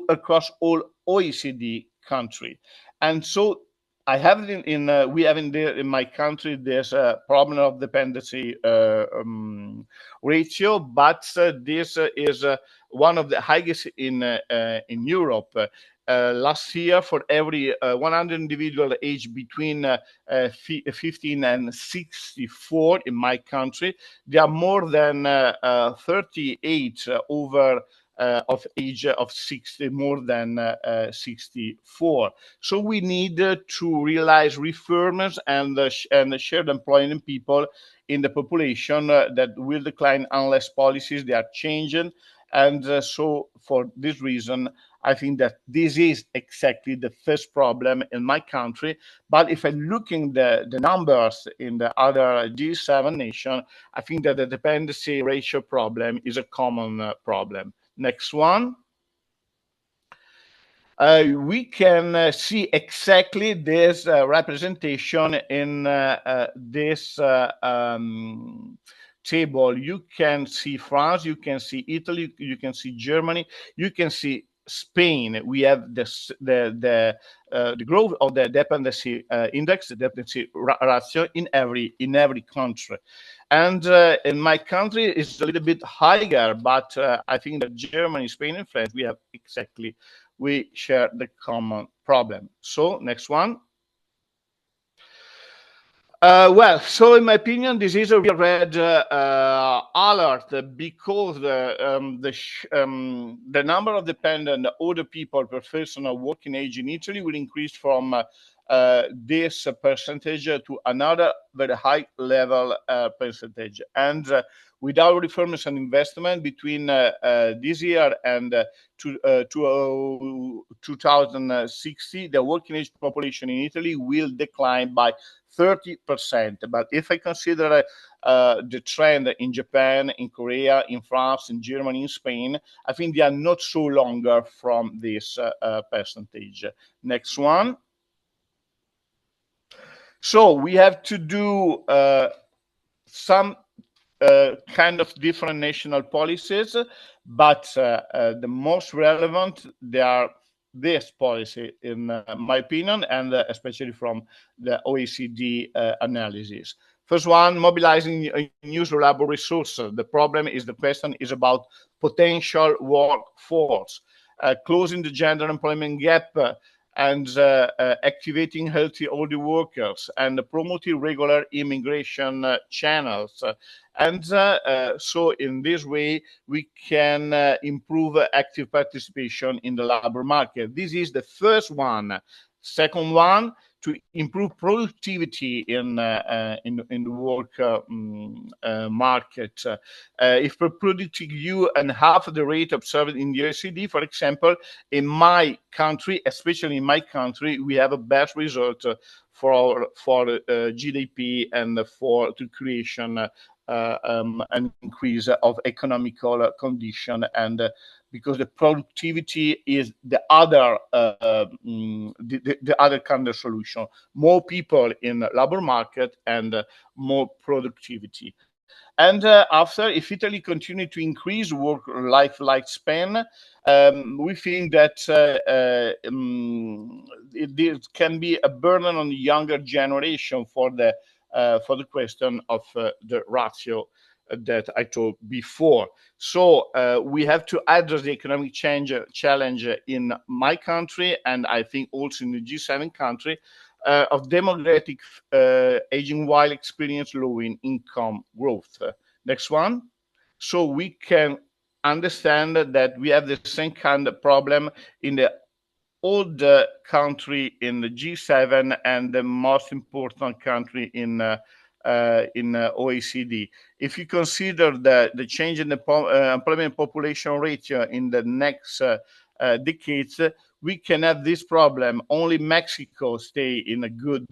across all OECD country. And so I have we have in my country, there's a problem of dependency ratio, but this is one of the highest in Europe. Last year, for every 100 individual aged between 15 and 64 in my country, there are more than 38 over of age of 60, more than 64. So we need to realize reforms and shared employment people in the population that will decline unless policies they are changing. And so for this reason, I think that this is exactly the first problem in my country. But if I'm looking the numbers in the other G7 nation, I think that the dependency ratio problem is a common problem. Next one. We can see exactly this representation in this table. You can see France, you can see Italy, you can see Germany, you can see Spain. We have the growth of the dependency index, the dependency ratio in every country. And in my country, it's a little bit higher, but I think that Germany, Spain, and France, we share the common problem. So next one. Well, so in my opinion, this is a real red alert, because the number of dependent older people per person of working age in Italy will increase from this percentage to another very high level percentage. And without reforms and investment between this year and 2060, the working age population in Italy will decline by 30%. But if I consider the trend in Japan, in Korea, in France, in Germany, in Spain, I think they are not so longer from this percentage. Next one. So we have to do some kind of different national policies, but the most relevant, they are this policy, in my opinion, and especially from the OECD analysis. First one, mobilizing new reliable resources. The problem is, the question is about potential workforce. Closing the gender employment gap and activating healthy older workers and promoting regular immigration channels. So in this way, we can improve active participation in the labor market. This is the first one. Second one, to improve productivity in the work market. If per productive you and half the rate observed in the OECD, for example, in my country, especially in my country, we have a best result for GDP and for the creation an increase of economical condition, and because the productivity is the other the other kind of solution. More people in the labor market and more productivity. And after, if Italy continue to increase work life lifespan, we think that it can be a burden on the younger generation for the question of the ratio that I told before. So we have to address the economic challenge in my country, and I think also in the G7 country, of demographic aging while experience low income growth. Next one. So we can understand that we have the same kind of problem in the old country in the G7 and the most important country in OECD. If you consider the change in the employment population ratio in the next decades, we can have this problem. Only Mexico stay in a good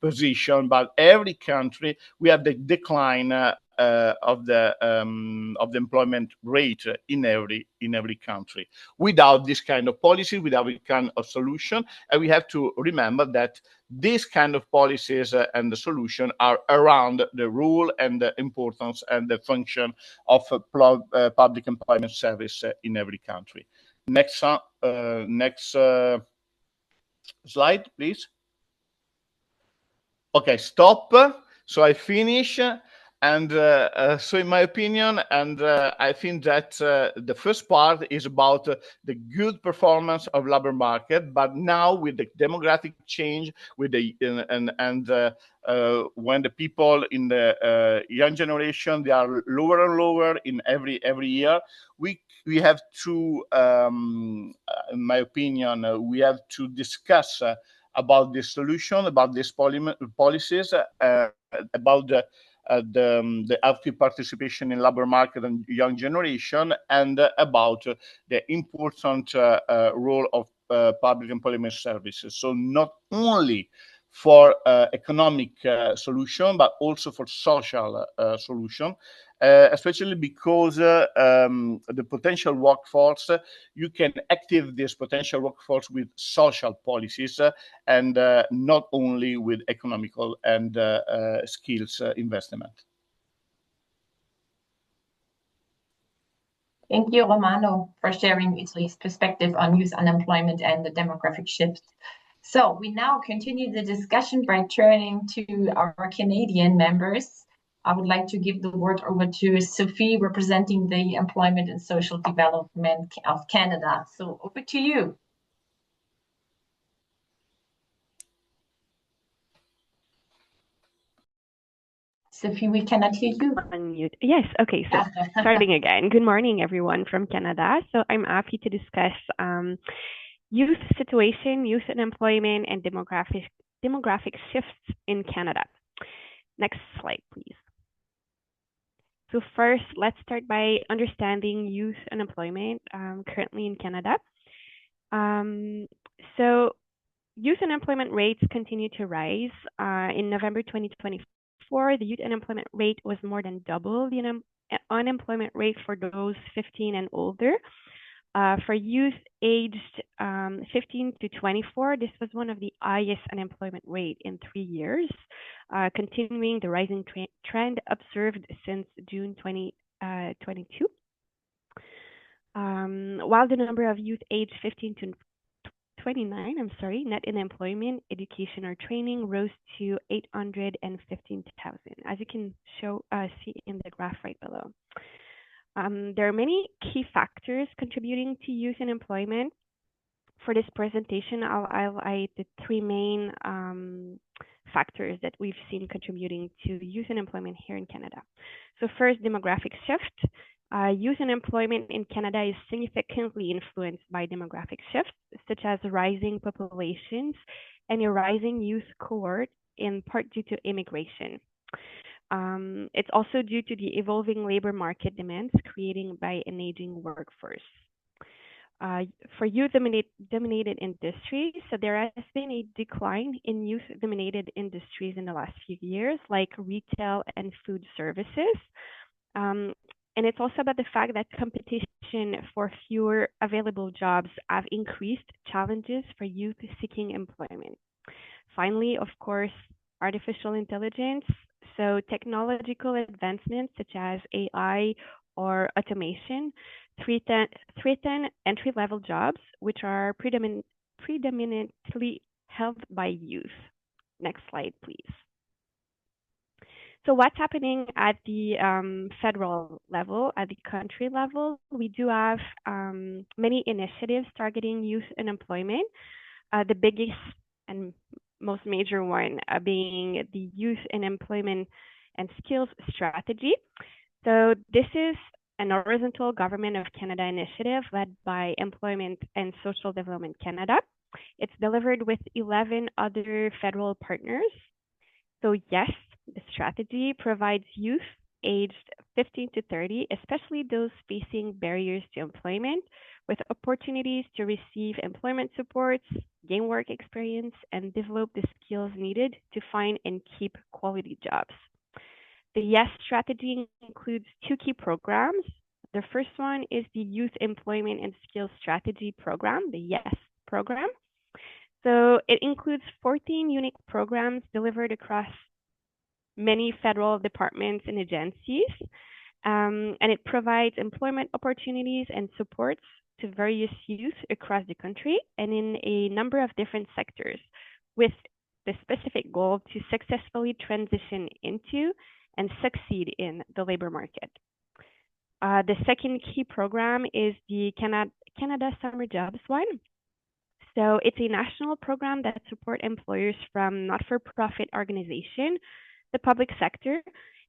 position, but every country we have the decline of the employment rate in every country. Without this kind of policy, without this kind of solution, and we have to remember that these kind of policies and the solution are around the rule and the importance and the function of public employment service in every country. Next slide, please. Okay, stop. So I finish. And so in my opinion, and I think that the first part is about the good performance of labor market, but now with the demographic change, with the when the people in the young generation, they are lower and lower in every year, we have to, in my opinion, we have to discuss about this solution, about these policies, about the active participation in labor market and young generation, and about the important role of public employment services. So not only for economic solution, but also for social solution, especially because the potential workforce, you can active this potential workforce with social policies and not only with economical and skills investment. Thank you, Romano, for sharing Italy's perspective on youth unemployment and the demographic shifts. So we now continue the discussion by turning to our Canadian members. I would like to give the word over to Sophie, representing the Employment and Social Development of Canada. So over to you. Sophie, we cannot hear you. Unmute. Yes, okay, so starting again. Good morning, everyone from Canada. So I'm happy to discuss youth situation, youth unemployment, and demographic shifts in Canada. Next slide, please. So first, let's start by understanding youth unemployment currently in Canada. So youth unemployment rates continue to rise. In November 2024, the youth unemployment rate was more than double the unemployment rate for those 15 and older. For youth aged 15 to 24, this was one of the highest unemployment rate in 3 years, continuing the rising trend observed since June 2022. While the number of youth aged 15 to 29, net in employment, education, or training rose to 815,000, as you can see in the graph right below. There are many key factors contributing to youth unemployment. For this presentation, I'll highlight the three main factors that we've seen contributing to youth unemployment here in Canada. So first, demographic shift. Youth unemployment in Canada is significantly influenced by demographic shifts, such as rising populations and a rising youth cohort, in part due to immigration. It's also due to the evolving labor market demands created by an aging workforce. For youth-dominated industries, so there has been a decline in youth-dominated industries in the last few years, like retail and food services. And it's also about the fact that competition for fewer available jobs have increased challenges for youth seeking employment. Finally, of course, artificial intelligence. So technological advancements such as AI or automation threaten entry-level jobs, which are predominantly held by youth. Next slide, please. So what's happening at the federal level, at the country level? We do have many initiatives targeting youth unemployment. The biggest and most major one being the Youth Unemployment and Skills Strategy. So this is an horizontal Government of Canada initiative led by Employment and Social Development Canada. It's delivered with 11 other federal partners. So yes, the strategy provides youth aged 15 to 30, especially those facing barriers to employment, with opportunities to receive employment supports, gain work experience, and develop the skills needed to find and keep quality jobs. The YES strategy includes two key programs. The first one is the Youth Employment and Skills Strategy Program, the YES program. So it includes 14 unique programs delivered across many federal departments and agencies, and it provides employment opportunities and supports to various youth across the country and in a number of different sectors, with the specific goal to successfully transition into and succeed in the labor market. The second key program is the Canada Summer Jobs one. So it's a national program that supports employers from not-for-profit organizations, the public sector,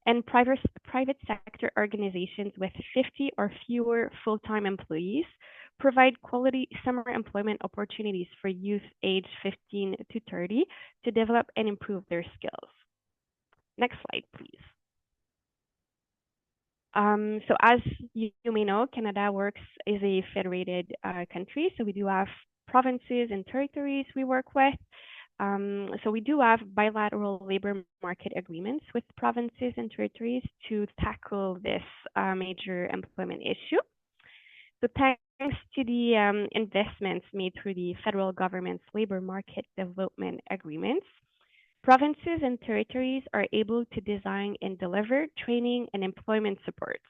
and private sector organizations with 50 or fewer full-time employees, provide quality summer employment opportunities for youth aged 15 to 30 to develop and improve their skills. Next slide, please. So as you may know, Canada is a federated country, so we do have provinces and territories we work with. So we do have bilateral labor market agreements with provinces and territories to tackle this major employment issue. So thanks to the investments made through the federal government's labor market development agreements, provinces and territories are able to design and deliver training and employment supports.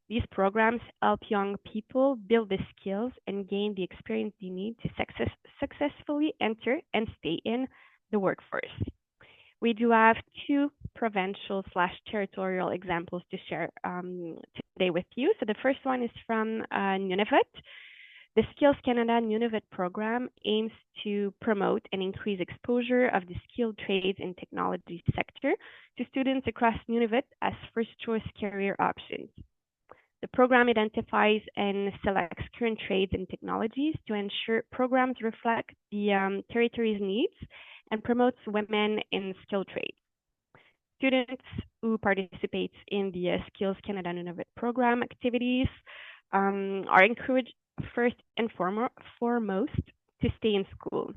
These programs help young people build the skills and gain the experience they need to successfully enter and stay in the workforce. We do have two provincial/territorial examples to share today with you. So the first one is from Nunavut. The Skills Canada Nunavut program aims to promote and increase exposure of the skilled trades and technology sector to students across Nunavut as first-choice career options. The program identifies and selects current trades and technologies to ensure programs reflect the territory's needs and promotes women in skilled trades. Students who participate in the Skills Canada Nunavut program activities are encouraged first and foremost to stay in school.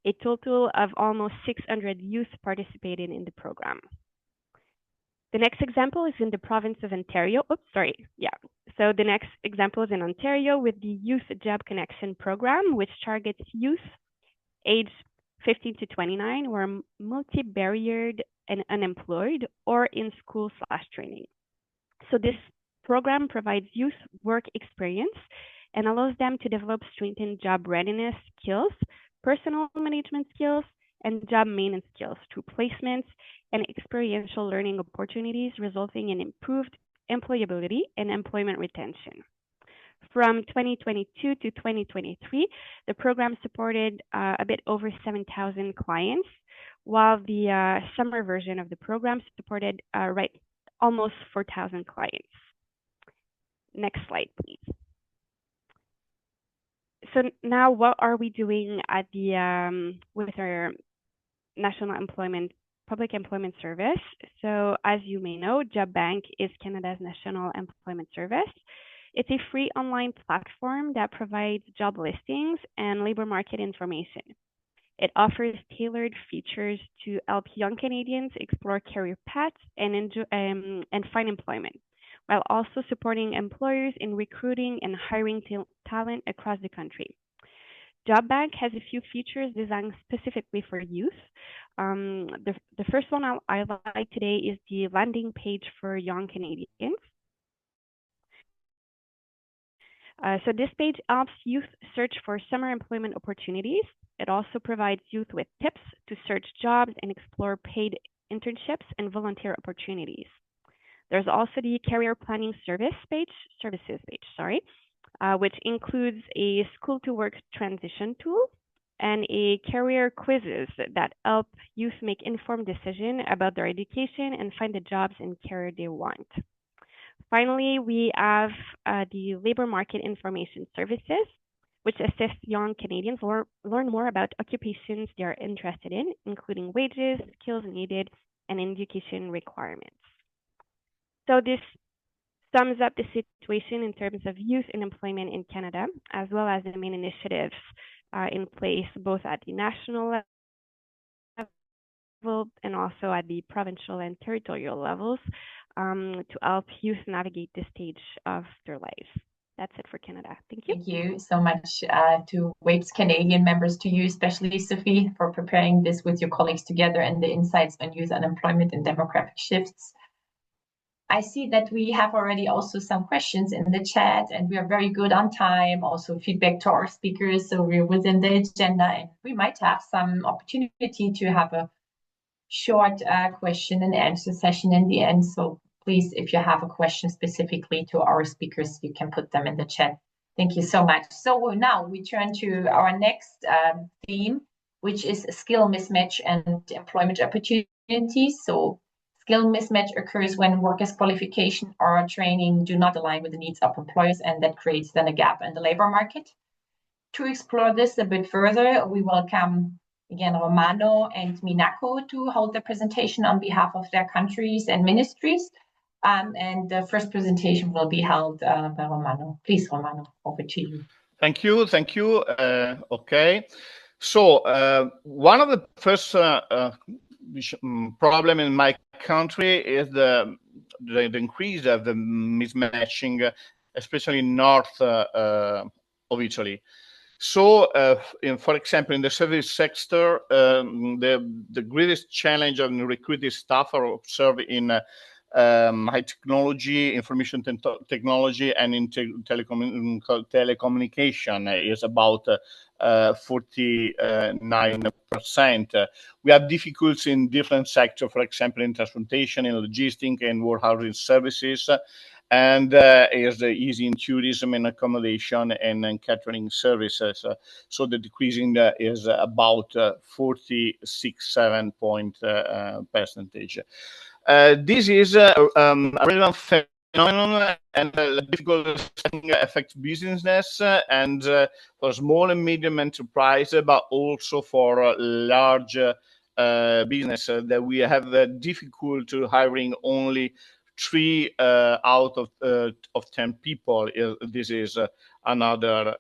A total of almost 600 youth participated in the program. The next example is in the province of Ontario. So the next example is in Ontario with the Youth Job Connection program, which targets youth aged 15 to 29 who are multi-barriered and unemployed or in school/training. So this program provides youth work experience and allows them to develop strengthened job readiness skills, personal management skills, and job maintenance skills through placements and experiential learning opportunities, resulting in improved employability and employment retention. From 2022 to 2023, the program supported a bit over 7,000 clients, while the summer version of the program supported almost 4,000 clients. Next slide, please. So now, what are we doing at the with our National Public Employment Service? So, as you may know, Job Bank is Canada's national employment service. It's a free online platform that provides job listings and labor market information. It offers tailored features to help young Canadians explore career paths and find employment, while also supporting employers in recruiting and hiring talent across the country. Job Bank has a few features designed specifically for youth. The first one I'll highlight today is the landing page for young Canadians. So this page helps youth search for summer employment opportunities. It also provides youth with tips to search jobs and explore paid internships and volunteer opportunities. There's also the career planning services page, which includes a school to work transition tool and a career quizzes that help youth make informed decisions about their education and find the jobs and career they want. Finally, we have the labor market information services, which assist young Canadians learn more about occupations they are interested in, including wages, skills needed, and education requirements. So this sums up the situation in terms of youth and employment in Canada, as well as the main initiatives in place both at the national level and also at the provincial and territorial levels to help youth navigate this stage of their lives. That's it for Canada. Thank you. Thank you so much to WAPES Canadian members, to you especially, Sophie, for preparing this with your colleagues together and the insights on youth unemployment and demographic shifts. I see that we have already also some questions in the chat, and we are very good on time. Also feedback to our speakers, so we're within the agenda, and we might have some opportunity to have a short question and answer session in the end. So please, if you have a question specifically to our speakers, you can put them in the chat. Thank you so much. So now we turn to our next theme, which is skill mismatch and employment opportunities. So skill mismatch occurs when workers' qualification or training do not align with the needs of employers, and that creates then a gap in the labor market. To explore this a bit further, we welcome again Romano and Minako to hold the presentation on behalf of their countries and ministries. And the first presentation will be held by Romano. Please, Romano, over to you. Thank you. Okay. So one of the first problem in my country is the increase of the mismatching, especially north of Italy. So, for example, in the service sector, the greatest challenge of recruiting staff are observed in high technology, information technology, and in telecommunication is about 49%. We have difficulties in different sectors, for example, in transportation, in logistics, and warehousing services, and is easy in tourism and accommodation and catering services. So the decreasing is about 46.7%. This is a relevant phenomenon and difficult affects business and for small and medium enterprise, but also for large business that we have difficult hiring only 3 out of 10 people. This is another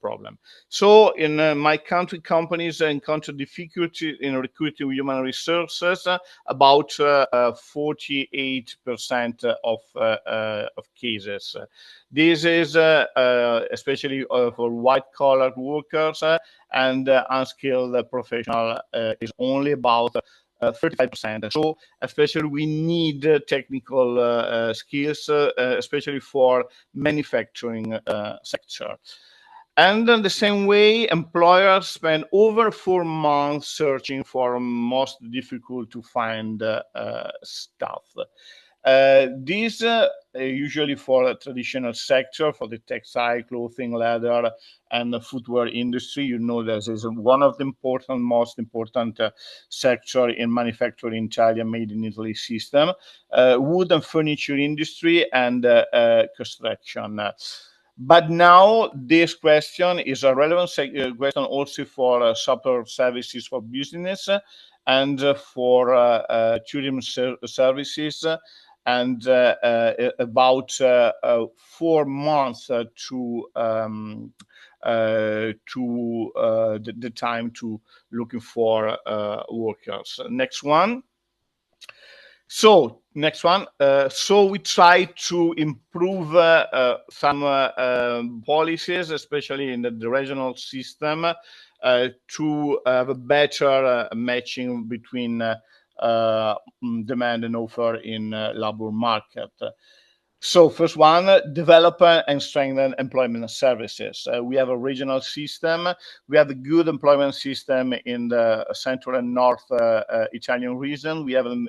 problem. So in my country, companies encounter difficulty in recruiting human resources, about 48% of cases. This is especially for white-collar workers and unskilled professional is only about 35%. So especially we need technical skills, especially for manufacturing sector. And in the same way, employers spend over 4 months searching for most difficult to find staff. These usually for a traditional sector, for the textile, clothing, leather, and the footwear industry. You know, this is one of the most important sector in manufacturing Italia, made in Italy system. Wood and furniture industry and construction. But now this question is a relevant question also for support services for business and for tourism services, and about 4 months to the time to looking for workers. Next one. So next one. So we try to improve some policies, especially in the regional system, to have a better matching between demand and offer in labor market. So first one, develop and strengthen employment services. We have a regional system. We have a good employment system in the central and north Italian region. We have an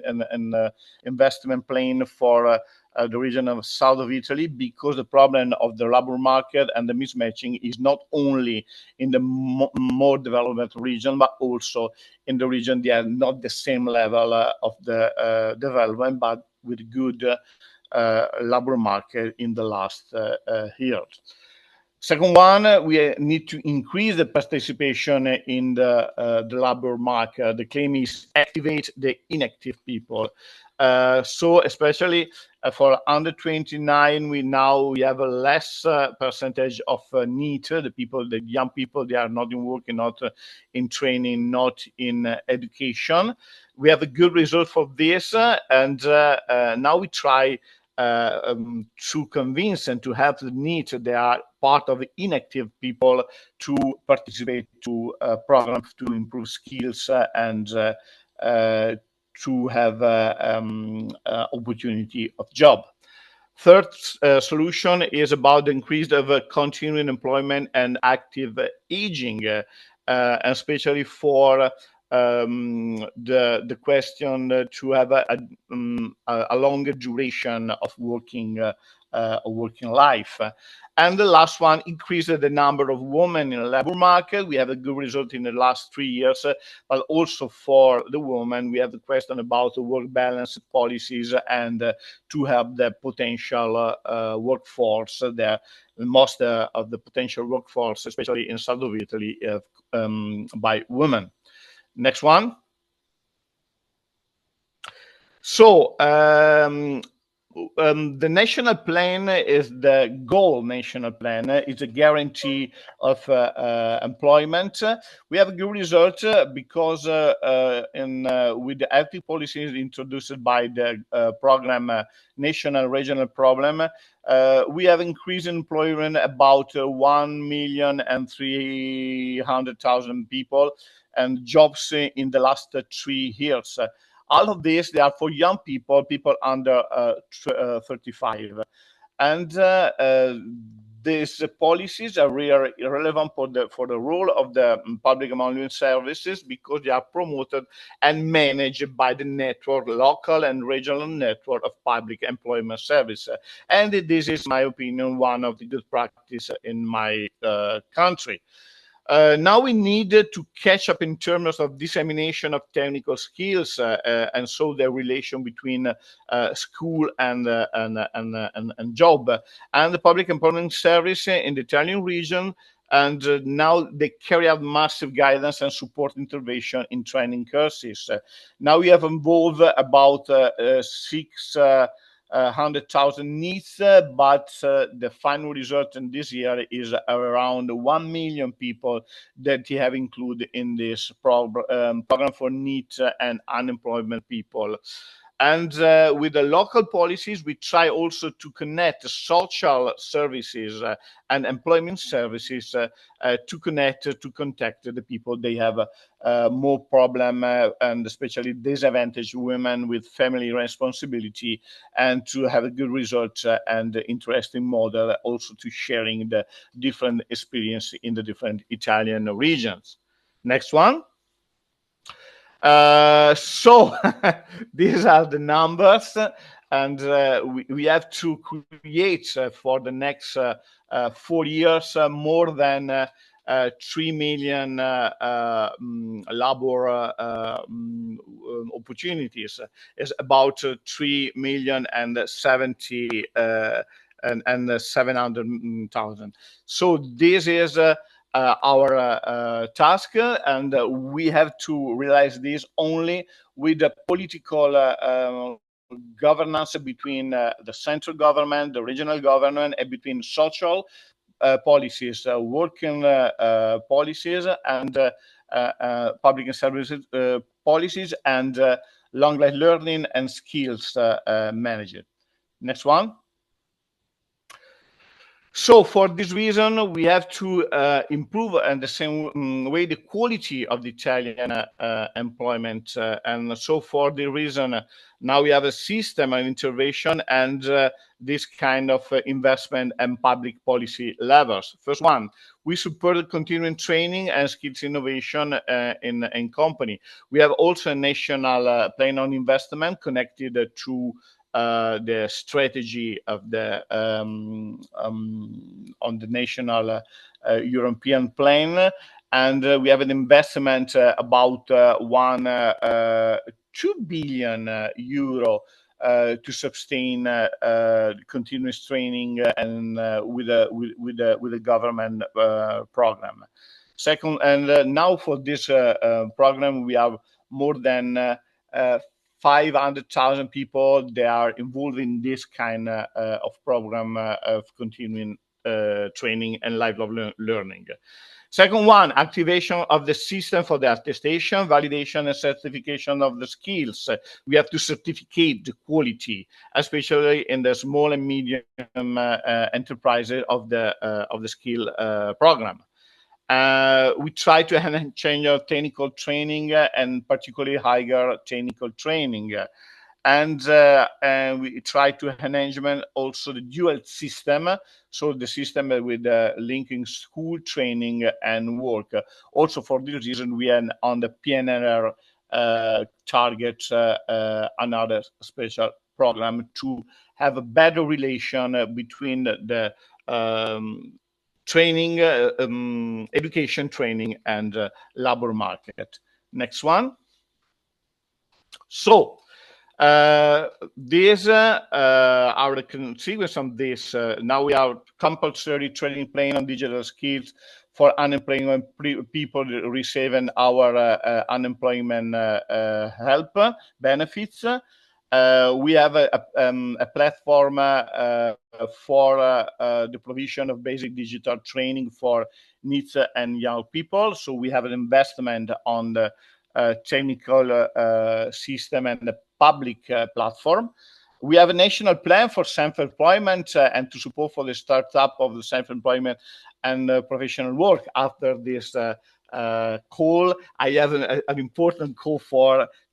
investment plan for the region of south of Italy, because the problem of the labor market and the mismatching is not only in the more developed region, but also in the region they are not the same level of the development, but with good labor market in the last years. Second one, we need to increase the participation in the labor market. The claim is activate the inactive people. So especially for under 29, we have a less percentage of need. The young people, they are not in work, not in training, not in education. We have a good result for this, and now we try to convince and to have the need. They are part of the inactive people to participate to programs to improve skills and to have opportunity of job. Third solution is about the increase of continuing employment and active aging, especially for the question to have a longer duration of working life. And the last one, increase the number of women in the labor market. We have a good result in the last 3 years, but also for the women, we have the question about the work balance policies and to have the potential workforce there. Most of the potential workforce, especially in south of Italy, by women. Next one. So the national plan is the goal. National plan is a guarantee of employment. We have a good result because with the active policies introduced by the program, national regional problem, we have increased employment about 1,300,000 people and jobs in the last 3 years. All of this, they are for young people, people under 35. And these policies are really relevant for the role of the public employment services, because they are promoted and managed by the network, local and regional network of public employment services. And this is, in my opinion, one of the good practices in my country. Now we need to catch up in terms of dissemination of technical skills, and so the relation between school and job, and the public employment service in the Italian region. And now they carry out massive guidance and support intervention in training courses. Now we have involved about 600,000 needs, but the final result in this year is around 1 million people that they have included in this program for needs and unemployment people. And with the local policies, we try also to connect social services and employment services to contact the people. They have more problem and especially disadvantaged women with family responsibility, and to have a good result and interesting model also to sharing the different experience in the different Italian regions. Next one. So these are the numbers, and we have to create for the next 4 years more than 3 million labor opportunities. Is about 3 million and 70 and 700,000. So this is our task, and we have to realize this only with the political governance between the central government, the regional government, and between social policies, working policies, and public and services policies, and long life learning and skills management. Next one. So for this reason, we have to improve in the same way the quality of the Italian employment. And so for the reason, now we have a system of intervention and this kind of investment and public policy levels. First one, we support continuing training and skills innovation in company. We have also a national plan on investment connected to the strategy of the on the national European plan, and we have an investment about 2 billion euro to sustain continuous training and with a government program. Second, and now for this program, we have more than 500,000 people. They are involved in this kind of program of continuing training and lifelong learning. Second one, activation of the system for the attestation, validation, and certification of the skills. We have to certificate the quality, especially in the small and medium enterprises of the skill program. We try to change our technical training and particularly higher technical training. And we try to enhance also the dual system, so the system with linking school training and work. Also for this reason, we are on the PNR target another special program to have a better relation between the training, education training, and labor market. Next one. So these are the consequences of this. Now we have compulsory training plan on digital skills for unemployment people receiving our unemployment help benefits. We have a platform for the provision of basic digital training for needs and young people. So we have an investment on the technical system and the public platform. We have a national plan for self-employment and to support for the startup of the self-employment and professional work. After this call, I have an important call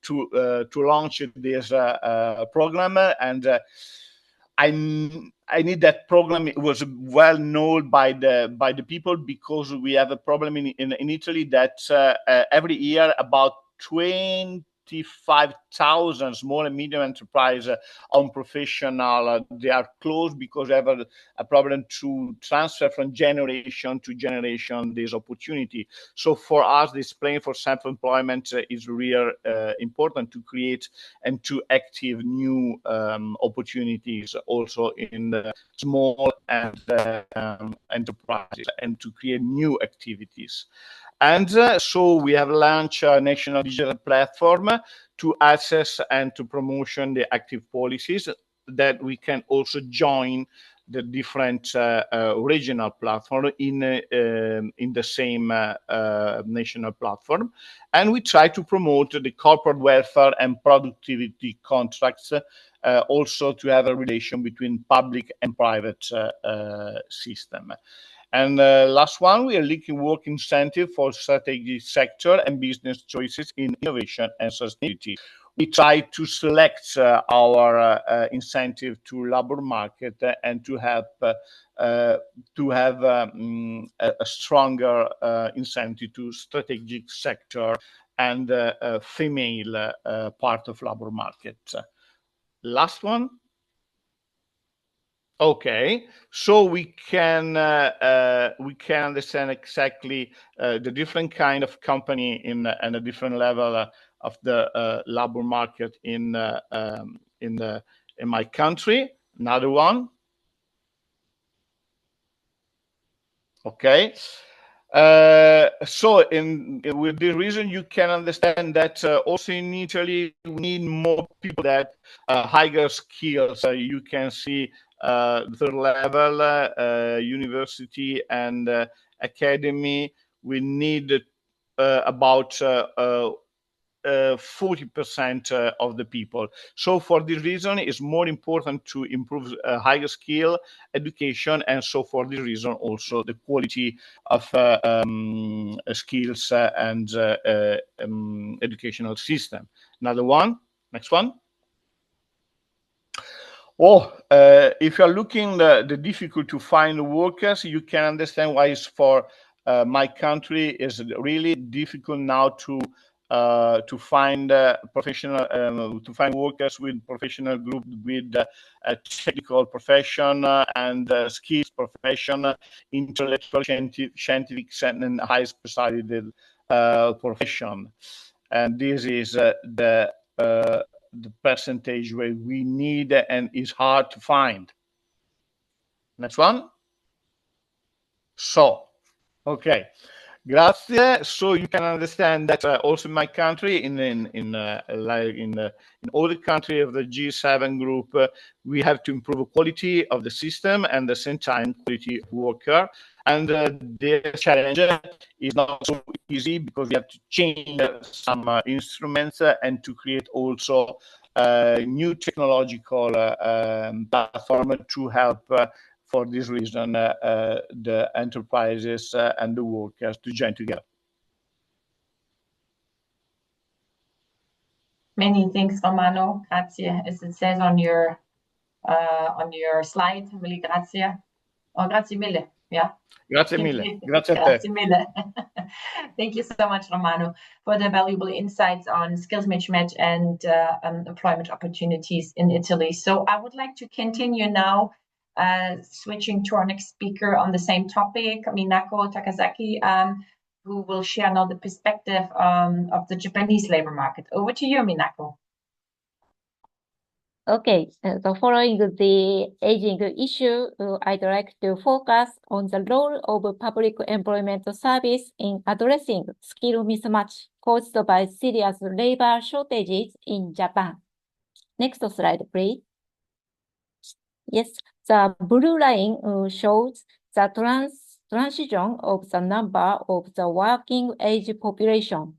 to launch this program, and I need that program. It was well known by the people, because we have a problem in Italy that every year about 25,000 small and medium enterprise unprofessional they are closed because they have a problem to transfer from generation to generation this opportunity. So for us, this plan for self-employment is really important to create and to active new opportunities also in the small and enterprises, and to create new activities. And so we have launched a national digital platform to access and to promotion the active policies, that we can also join the different regional platform in the same national platform. And we try to promote the corporate welfare and productivity contracts, also to have a relation between public and private system. And last one, we are linking work incentive for strategic sector and business choices in innovation and sustainability. We try to select our incentive to labor market and to have a stronger incentive to strategic sector and female part of labor market. Last one. Okay, so we can understand exactly the different kind of company and a different level of the labor market in my country. Another one. Okay. So with the reason you can understand that also in Italy we need more people that higher skills. You can see third level university and academy. We need about 40% of the people. So for this reason, it's more important to improve higher skill education, and so for this reason also the quality of skills and educational system. Another one, next one. Oh, if you're looking the difficult to find workers, you can understand why it's for my country is really difficult now to find professional to find workers with professional group with a technical profession and skills profession, intellectual scientific and high specialized profession, and this is the percentage where we need and is hard to find. Next one. So, okay. Grazie. So you can understand that also in my country, in all the countries of the G7 group, we have to improve the quality of the system and at the same time quality of worker. And the challenge is not so easy because we have to change some instruments and to create also new technological platform to help for this reason, the enterprises and the workers to join together. Many thanks, Romano. Grazie. As it says on your slide, really grazie. Oh, grazie mille. Yeah. Grazie mille. Grazie a te. Grazie mille. Thank you so much, Romano, for the valuable insights on skills mismatch and employment opportunities in Italy. So I would like to continue now, switching to our next speaker on the same topic, Minako Takasaki, who will share now the perspective of the Japanese labor market. Over to you, Minako. Okay, so following the aging issue, I'd like to focus on the role of public employment service in addressing skill mismatch caused by serious labor shortages in Japan. Next slide, please. Yes, the blue line shows the transition of the number of the working age population.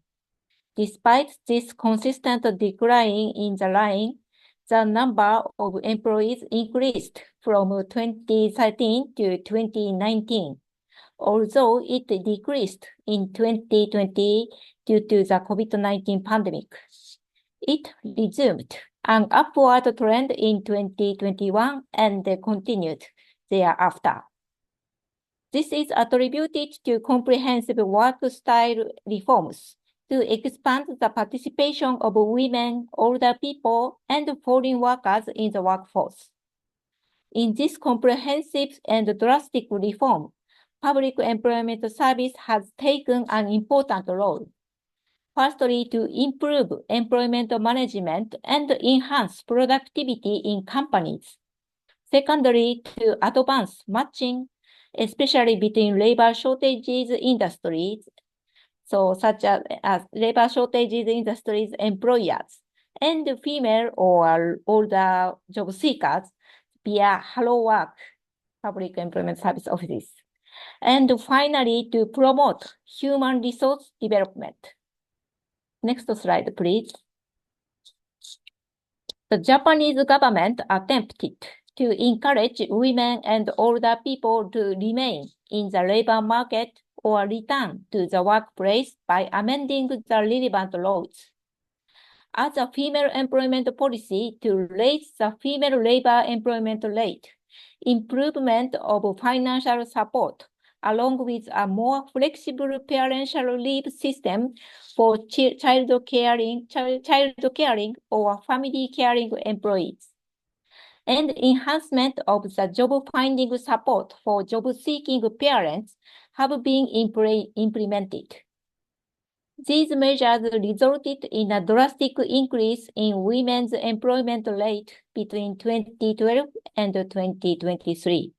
Despite this consistent decline in the line, the number of employees increased from 2013 to 2019, although it decreased in 2020 due to the COVID-19 pandemic. It resumed an upward trend in 2021 and continued thereafter. This is attributed to comprehensive work style reforms to expand the participation of women, older people, and foreign workers in the workforce. In this comprehensive and drastic reform, public employment service has taken an important role. Firstly, to improve employment management and enhance productivity in companies. Secondly, to advance matching, especially between labor shortages industries, so such as labor shortages industries employers and female or older job seekers via Hello Work public employment service offices. And finally, to promote human resource development. Next slide, please. The Japanese government attempted to encourage women and older people to remain in the labor market or return to the workplace by amending the relevant laws. As a female employment policy to raise the female labor employment rate, improvement of financial support, along with a more flexible parental leave system for child caring or family caring employees. and enhancement of the job finding support for job-seeking parents have been implemented. These measures resulted in a drastic increase in women's employment rate between 2012 and 2023.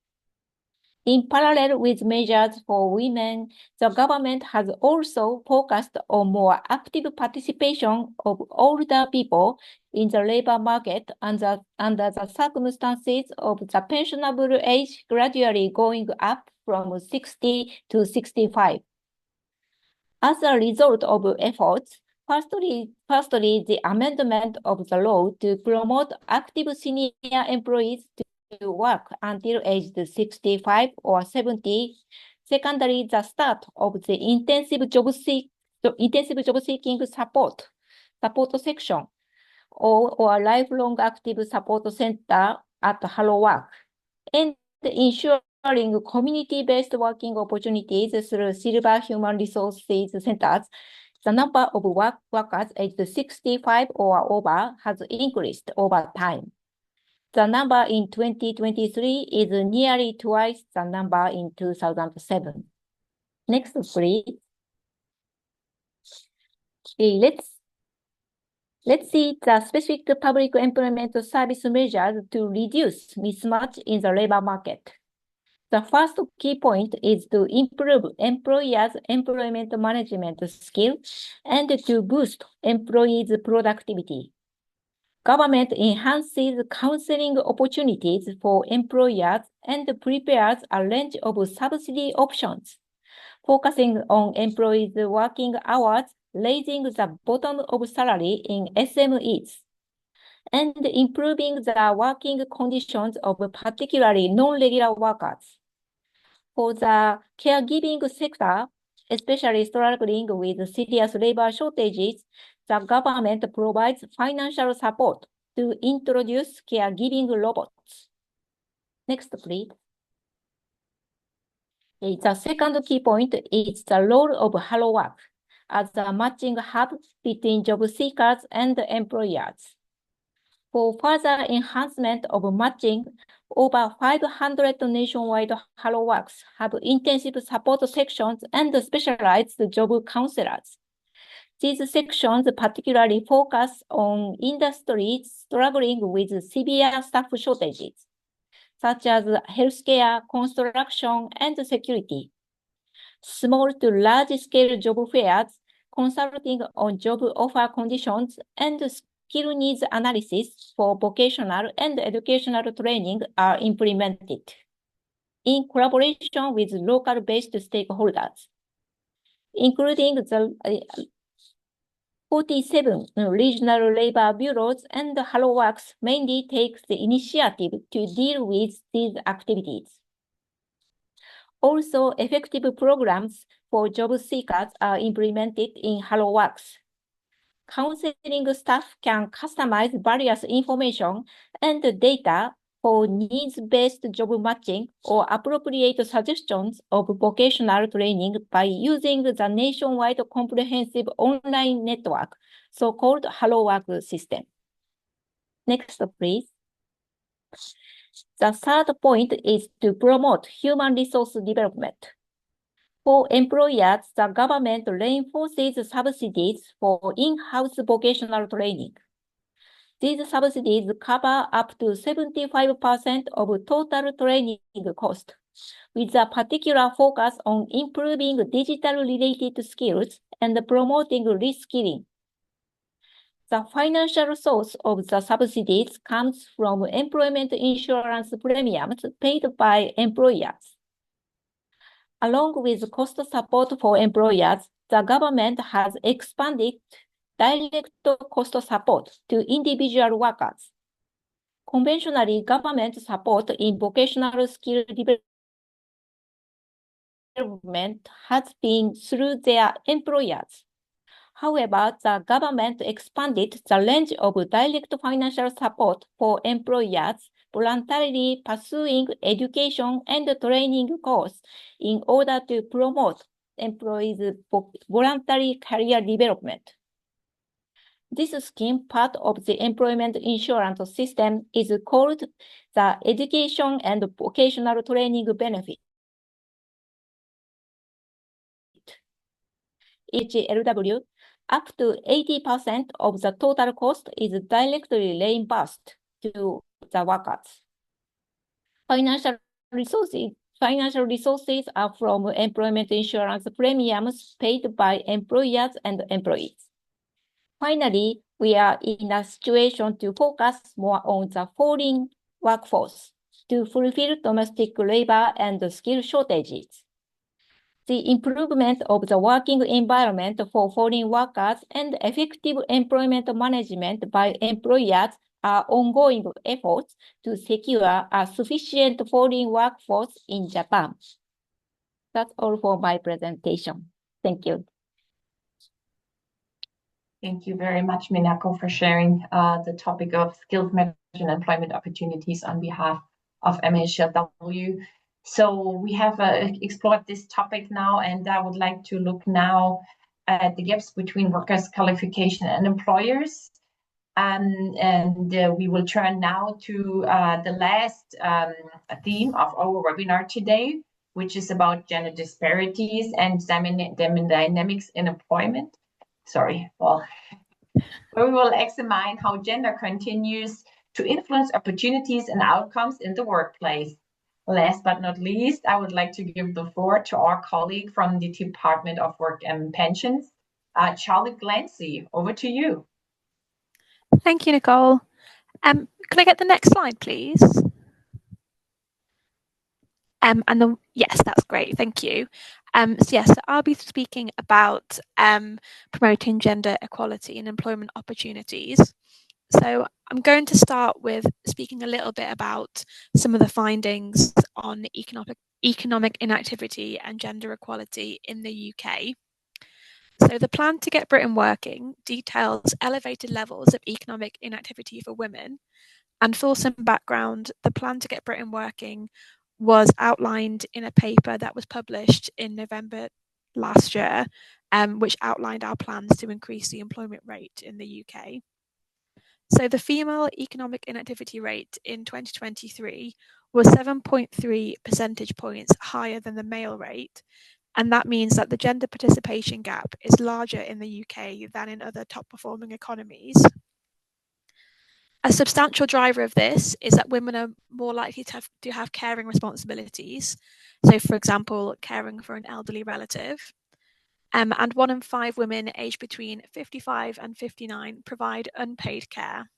In parallel with measures for women, the government has also focused on more active participation of older people in the labor market under the circumstances of the pensionable age gradually going up from 60 to 65. As a result of efforts, firstly, the amendment of the law to promote active senior employees to work until age 65 or 70. Secondly, the start of the intensive job seeking support section or lifelong active support center at Hello Work, and ensuring community-based working opportunities through Silver Human Resources Centers. The number of workers aged 65 or over has increased over time. The number in 2023 is nearly twice the number in 2007. Next, please. Okay, let's see the specific public employment service measures to reduce mismatch in the labor market. The first key point is to improve employers' employment management skills and to boost employees' productivity. Government enhances counseling opportunities for employers and prepares a range of subsidy options, focusing on employees' working hours, raising the bottom of salary in SMEs, and improving the working conditions of particularly non-regular workers. For the caregiving sector, especially struggling with serious labor shortages, the government provides financial support to introduce caregiving robots. Next, please. The second key point is the role of Hello Work as a matching hub between job seekers and employers. For further enhancement of matching, over 500 nationwide Hello Works have intensive support sections and specialized job counselors. These sections particularly focus on industries struggling with severe staff shortages, such as healthcare, construction, and security. Small to large-scale job fairs, consulting on job offer conditions, and skill needs analysis for vocational and educational training are implemented in collaboration with local-based stakeholders, including the 47 regional labor bureaus, and Hello Works mainly takes the initiative to deal with these activities. Also, effective programs for job seekers are implemented in Hello Works. Counseling staff can customize various information and data for needs-based job matching or appropriate suggestions of vocational training by using the nationwide comprehensive online network, so-called Hello Work system. Next, please. The third point is to promote human resource development. For employers, the government reinforces subsidies for in-house vocational training. These subsidies cover up to 75% of total training cost, with a particular focus on improving digital-related skills and promoting reskilling. The financial source of the subsidies comes from employment insurance premiums paid by employers. Along with cost support for employers, the government has expanded direct cost support to individual workers. Conventionally, government support in vocational skill development has been through their employers. However, the government expanded the range of direct financial support for employers voluntarily pursuing education and training courses in order to promote employees' voluntary career development. This scheme, part of the employment insurance system, is called the Education and Vocational Training Benefit. HLW, up to 80% of the total cost is directly reimbursed to the workers. Financial resources are from employment insurance premiums paid by employers and employees. Finally, we are in a situation to focus more on the foreign workforce to fulfill domestic labor and skill shortages. The improvement of the working environment for foreign workers and effective employment management by employers are ongoing efforts to secure a sufficient foreign workforce in Japan. That's all for my presentation. Thank you. Thank you very much, Minako, for sharing the topic of skills management and employment opportunities on behalf of MHLW. So we have explored this topic now, and I would like to look now at the gaps between workers' qualification and employers. And we will turn now to the last theme of our webinar today, which is about gender disparities and dynamics in employment. Where we will examine how gender continues to influence opportunities and outcomes in the workplace. Last but not least, I would like to give the floor to our colleague from the Department of Work and Pensions, Charlotte Glancy. Over to you. Thank you, Nicole. Can I get the next slide, please? Yes, that's great. Thank you. So I'll be speaking about promoting gender equality and employment opportunities. So I'm going to start with speaking a little bit about some of the findings on economic inactivity and gender equality in the UK. So the Plan to Get Britain Working details elevated levels of economic inactivity for women. And for some background, the Plan to Get Britain Working was outlined in a paper that was published in November last year, which outlined our plans to increase the employment rate in the UK. So the female economic inactivity rate in 2023 was 7.3 percentage points higher than the male rate. And that means that the gender participation gap is larger in the UK than in other top performing economies. A substantial driver of this is that women are more likely to have caring responsibilities. So, for example, caring for an elderly relative. And 1 in 5 women aged between 55 and 59 provide unpaid care.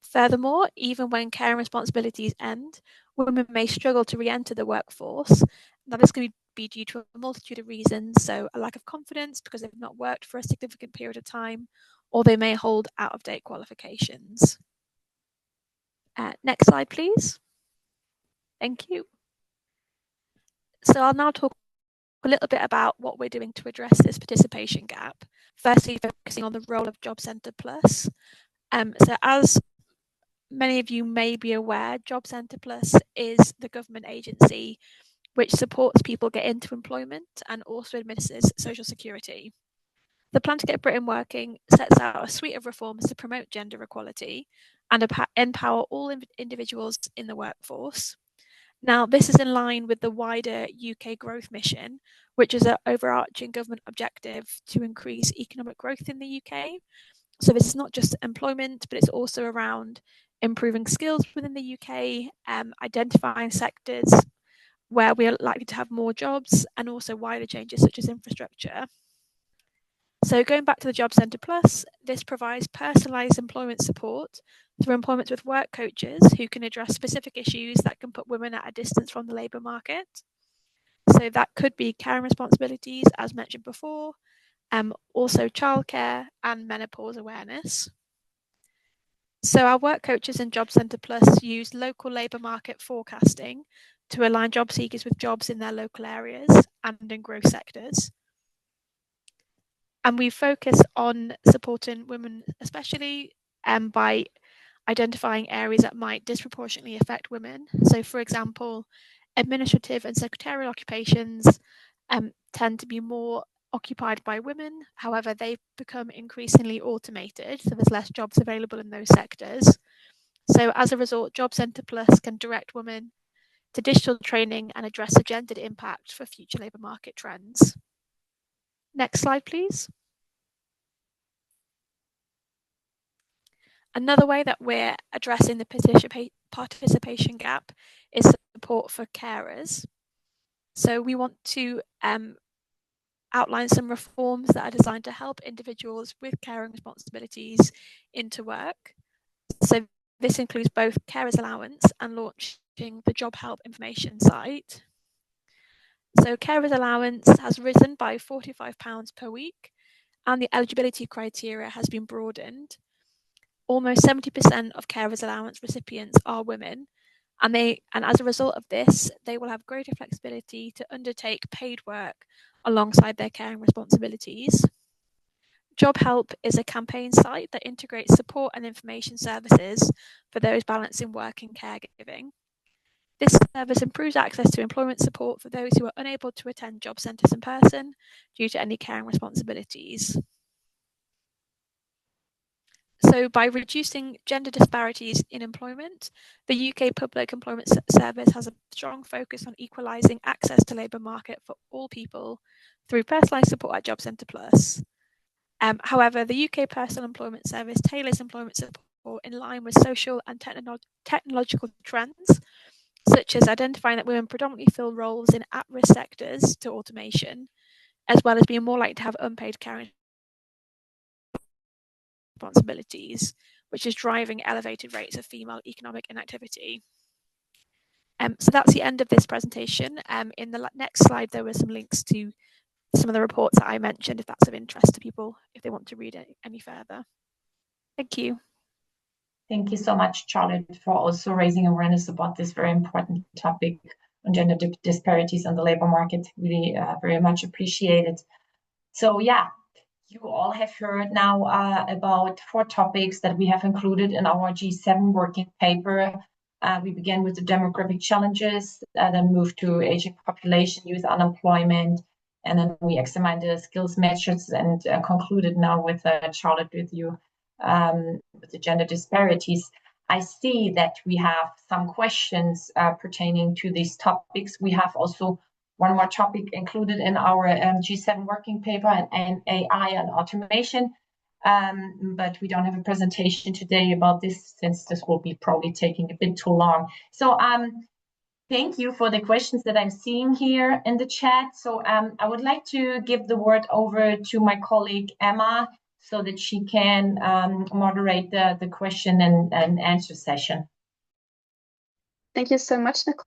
Furthermore, even when caring responsibilities end, women may struggle to re-enter the workforce. Now, this can be due to a multitude of reasons, so a lack of confidence because they've not worked for a significant period of time, or they may hold out-of-date qualifications. Next slide, please. Thank you. So I'll now talk a little bit about what we're doing to address this participation gap. Firstly, focusing on the role of Job Centre Plus. So as many of you may be aware, Job Centre Plus is the government agency which supports people get into employment and also administers social security. The Plan to Get Britain Working sets out a suite of reforms to promote gender equality and empower all individuals in the workforce. Now, this is in line with the wider UK growth mission, which is an overarching government objective to increase economic growth in the UK. So this is not just employment, but it's also around improving skills within the UK, identifying sectors where we are likely to have more jobs, and also wider changes such as infrastructure. So going back to the Job Centre Plus, this provides personalised employment support through employment with work coaches who can address specific issues that can put women at a distance from the labour market. So that could be caring responsibilities, as mentioned before, also childcare and menopause awareness. So our work coaches in Job Centre Plus use local labour market forecasting to align job seekers with jobs in their local areas and in growth sectors. And we focus on supporting women, especially by identifying areas that might disproportionately affect women. So, for example, administrative and secretarial occupations tend to be more occupied by women. However, they've become increasingly automated, so there's less jobs available in those sectors. So as a result, Job Centre Plus can direct women to digital training and address the gendered impact for future labour market trends. Next slide, please. Another way that we're addressing the participation gap is support for carers. So we want to outline some reforms that are designed to help individuals with caring responsibilities into work. So this includes both carers allowance and launching the Job Help information site. So carers allowance has risen by £45 per week, and the eligibility criteria has been broadened. Almost 70% of carers allowance recipients are women, and as a result of this, they will have greater flexibility to undertake paid work alongside their caring responsibilities. Job Help is a campaign site that integrates support and information services for those balancing work and caregiving. This service improves access to employment support for those who are unable to attend job centres in person due to any caring responsibilities. So by reducing gender disparities in employment, the UK Public Employment Service has a strong focus on equalising access to labour market for all people through personalised support at Job Centre Plus. However, the UK Personal Employment Service tailors employment support in line with social and technological trends, such as identifying that women predominantly fill roles in at-risk sectors to automation, as well as being more likely to have unpaid caring responsibilities, which is driving elevated rates of female economic inactivity. So that's the end of this presentation. In the next slide, there were some links to some of the reports that I mentioned, if that's of interest to people, if they want to read it any further. Thank you. Thank you so much, Charlotte, for also raising awareness about this very important topic on gender disparities on the labor market. Really very much appreciated. So yeah, you all have heard now about 4 topics that we have included in our G7 working paper. We began with the demographic challenges, then moved to aging population, youth unemployment, and then we examined the skills measures and concluded now with Charlotte, with you, with the gender disparities. I see that we have some questions pertaining to these topics. We have also one more topic included in our G7 working paper, and AI and automation. But we don't have a presentation today about this, since this will be probably taking a bit too long. So thank you for the questions that I'm seeing here in the chat. So I would like to give the word over to my colleague Emma, so that she can moderate the question and answer session. Thank you so much, Nicole.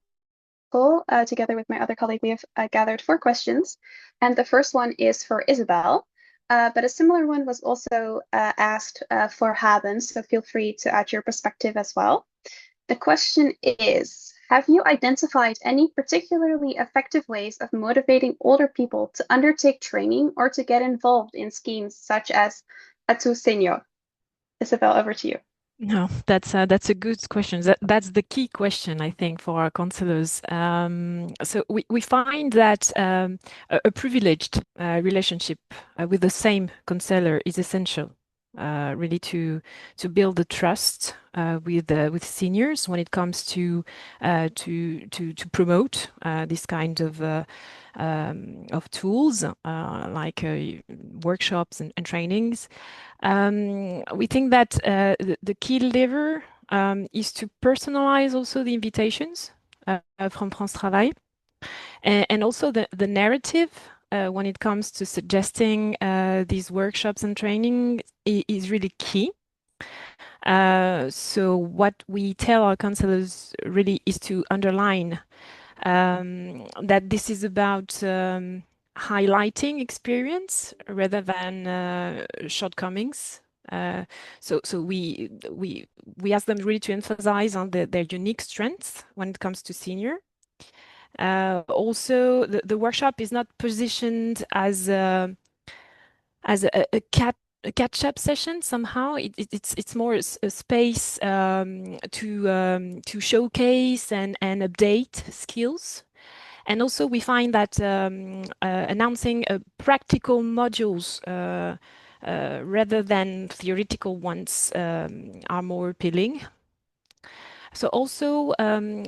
Together with my other colleague, we have gathered 4 questions. And the first one is for Isabel, but a similar one was also asked for Haben, so feel free to add your perspective as well. The question is, have you identified any particularly effective ways of motivating older people to undertake training or to get involved in schemes such as Atu Senior? Isabel, over to you. No, that's a good question. That's the key question, I think, for our counselors. So we find that a privileged relationship with the same counselor is essential, really, to build the trust with seniors when it comes to promote this kind of tools like workshops and trainings. We think that the key lever is to personalize also the invitations from France Travail, and also the narrative when it comes to suggesting these workshops and training is really key. So what we tell our counselors really is to underline that this is about highlighting experience rather than shortcomings. So we ask them really to emphasize on their unique strengths when it comes to senior. Also, the workshop is not positioned as a catch-up session. Somehow it's more a space to showcase and update skills. And also we find that announcing practical modules rather than theoretical ones are more appealing. So also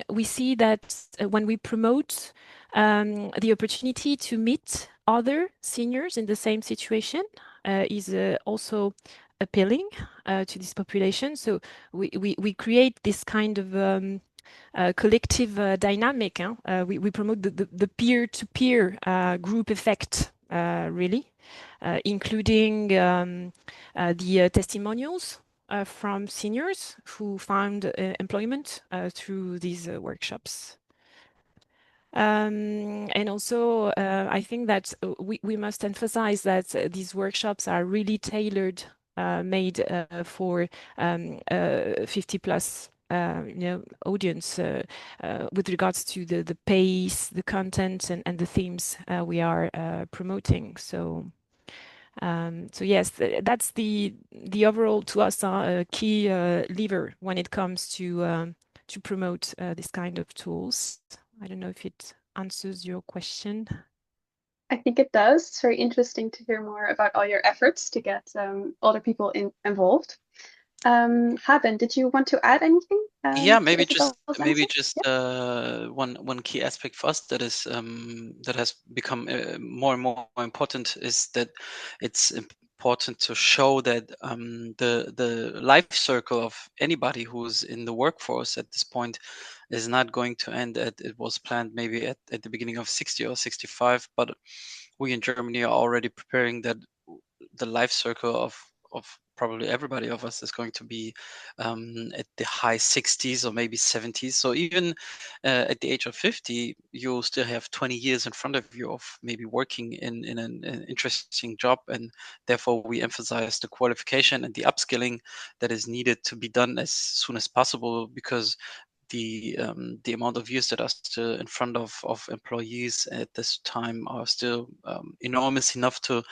we see that when we promote the opportunity to meet other seniors in the same situation is also appealing to this population. So we create this kind of collective dynamic. We promote the peer-to-peer group effect, really, including the testimonials from seniors who found employment through these workshops. And also, I think that we must emphasize that these workshops are really tailored, made for 50 plus audience with regards to the pace, the content, and the themes we are promoting. So yes, that's the overall to us key lever when it comes to promote this kind of tools. I don't know if it answers your question. I think it does. It's very interesting to hear more about all your efforts to get older people involved. Haben, did you want to add anything? Yeah, maybe Isabel's answer? One key aspect for us that is that has become more and more important is that it's important to show that the life circle of anybody who's in the workforce at this point is not going to end at it was planned maybe at the beginning of 60 or 65, but we in Germany are already preparing that the life circle of probably everybody of us is going to be at the high 60s or maybe 70s. So even at the age of 50, you'll still have 20 years in front of you of maybe working in an interesting job. And therefore, we emphasize the qualification and the upskilling that is needed to be done as soon as possible, because the amount of years that are still in front of employees at this time are still enormous enough to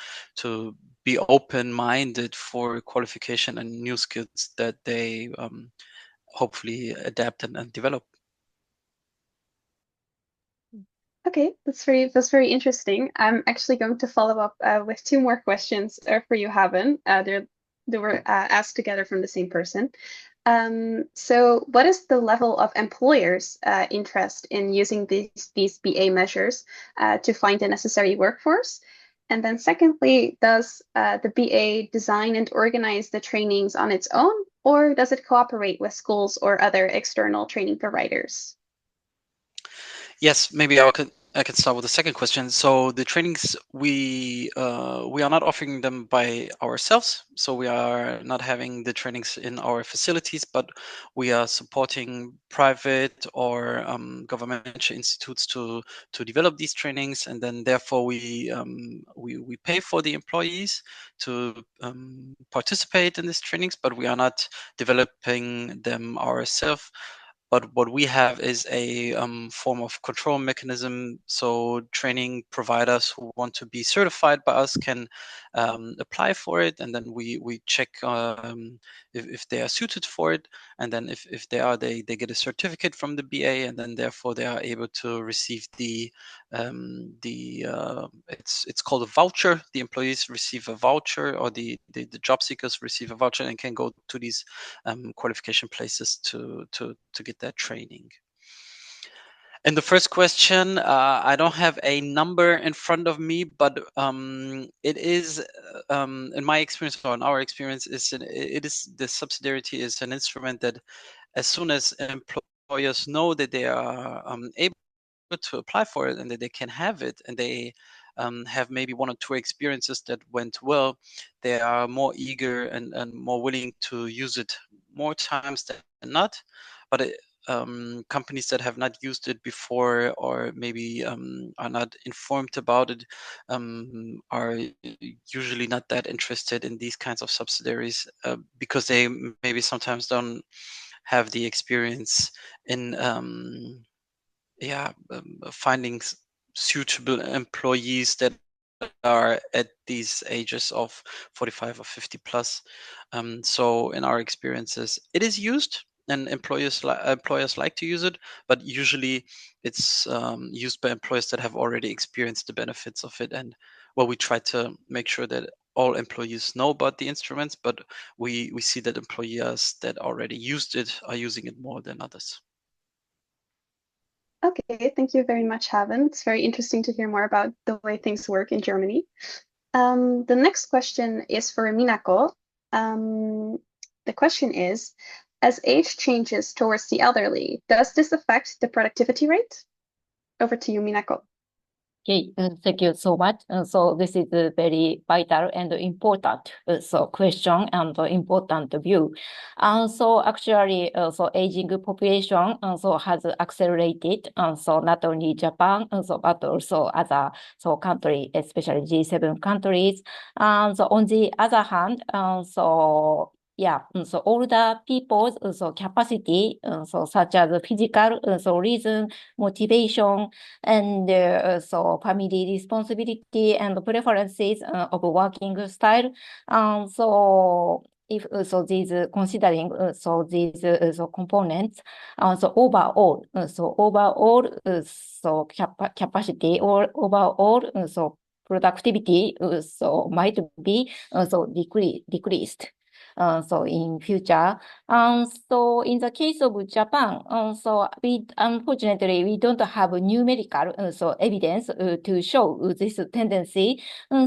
be open-minded for qualification and new skills that they hopefully adapt and develop. Okay, that's very interesting. I'm actually going to follow up with two more questions for you, Haben. They were asked together from the same person. So what is the level of employers' interest in using these BA measures to find the necessary workforce? And then secondly, does the BA design and organize the trainings on its own, or does it cooperate with schools or other external training providers? Yes, maybe I can start with the second question. So the trainings we are not offering them by ourselves. So we are not having the trainings in our facilities, but we are supporting private or governmental institutes to develop these trainings, and then therefore we pay for the employees to participate in these trainings, but we are not developing them ourselves. But what we have is a form of control mechanism. So training providers who want to be certified by us can apply for it, and then we check if they are suited for it, and then if they are, they get a certificate from the BA, and then therefore they are able to receive it's called a voucher. The employees receive a voucher, or the job seekers receive a voucher and can go to these qualification places to get that training. And the first question, I don't have a number in front of me, but it is, in my experience or in our experience, it is the subsidiarity is an instrument that, as soon as employers know that they are able to apply for it and that they can have it, and they have maybe one or two experiences that went well, they are more eager and more willing to use it more times than not. But companies that have not used it before, or maybe are not informed about it, are usually not that interested in these kinds of subsidiaries, because they maybe sometimes don't have the experience in finding suitable employees that are at these ages of 45 or 50 plus. So in our experiences, it is used and employers like to use it, but usually it's used by employers that have already experienced the benefits of it. And well, we try to make sure that all employees know about the instruments, but we see that employers that already used it are using it more than others. Okay, thank you very much, Haven. It's very interesting to hear more about the way things work in Germany. The next question is for Minako. The question is, as age changes towards the elderly, does this affect the productivity rate? Over to you, Minako. Okay, thank you so much. So this is a very vital and important question and important view. So actually, so aging population so has accelerated. So not only Japan, but also other country, especially G7 countries. So on the other hand, so yeah, so older people's so capacity, so such as physical, so reason, motivation, and so family responsibility and preferences of working style. So if so these considering so these so components, so overall so capacity or overall so productivity so might be so decreased. So in future, so in the case of Japan, so we unfortunately we don't have numerical so evidence to show this tendency.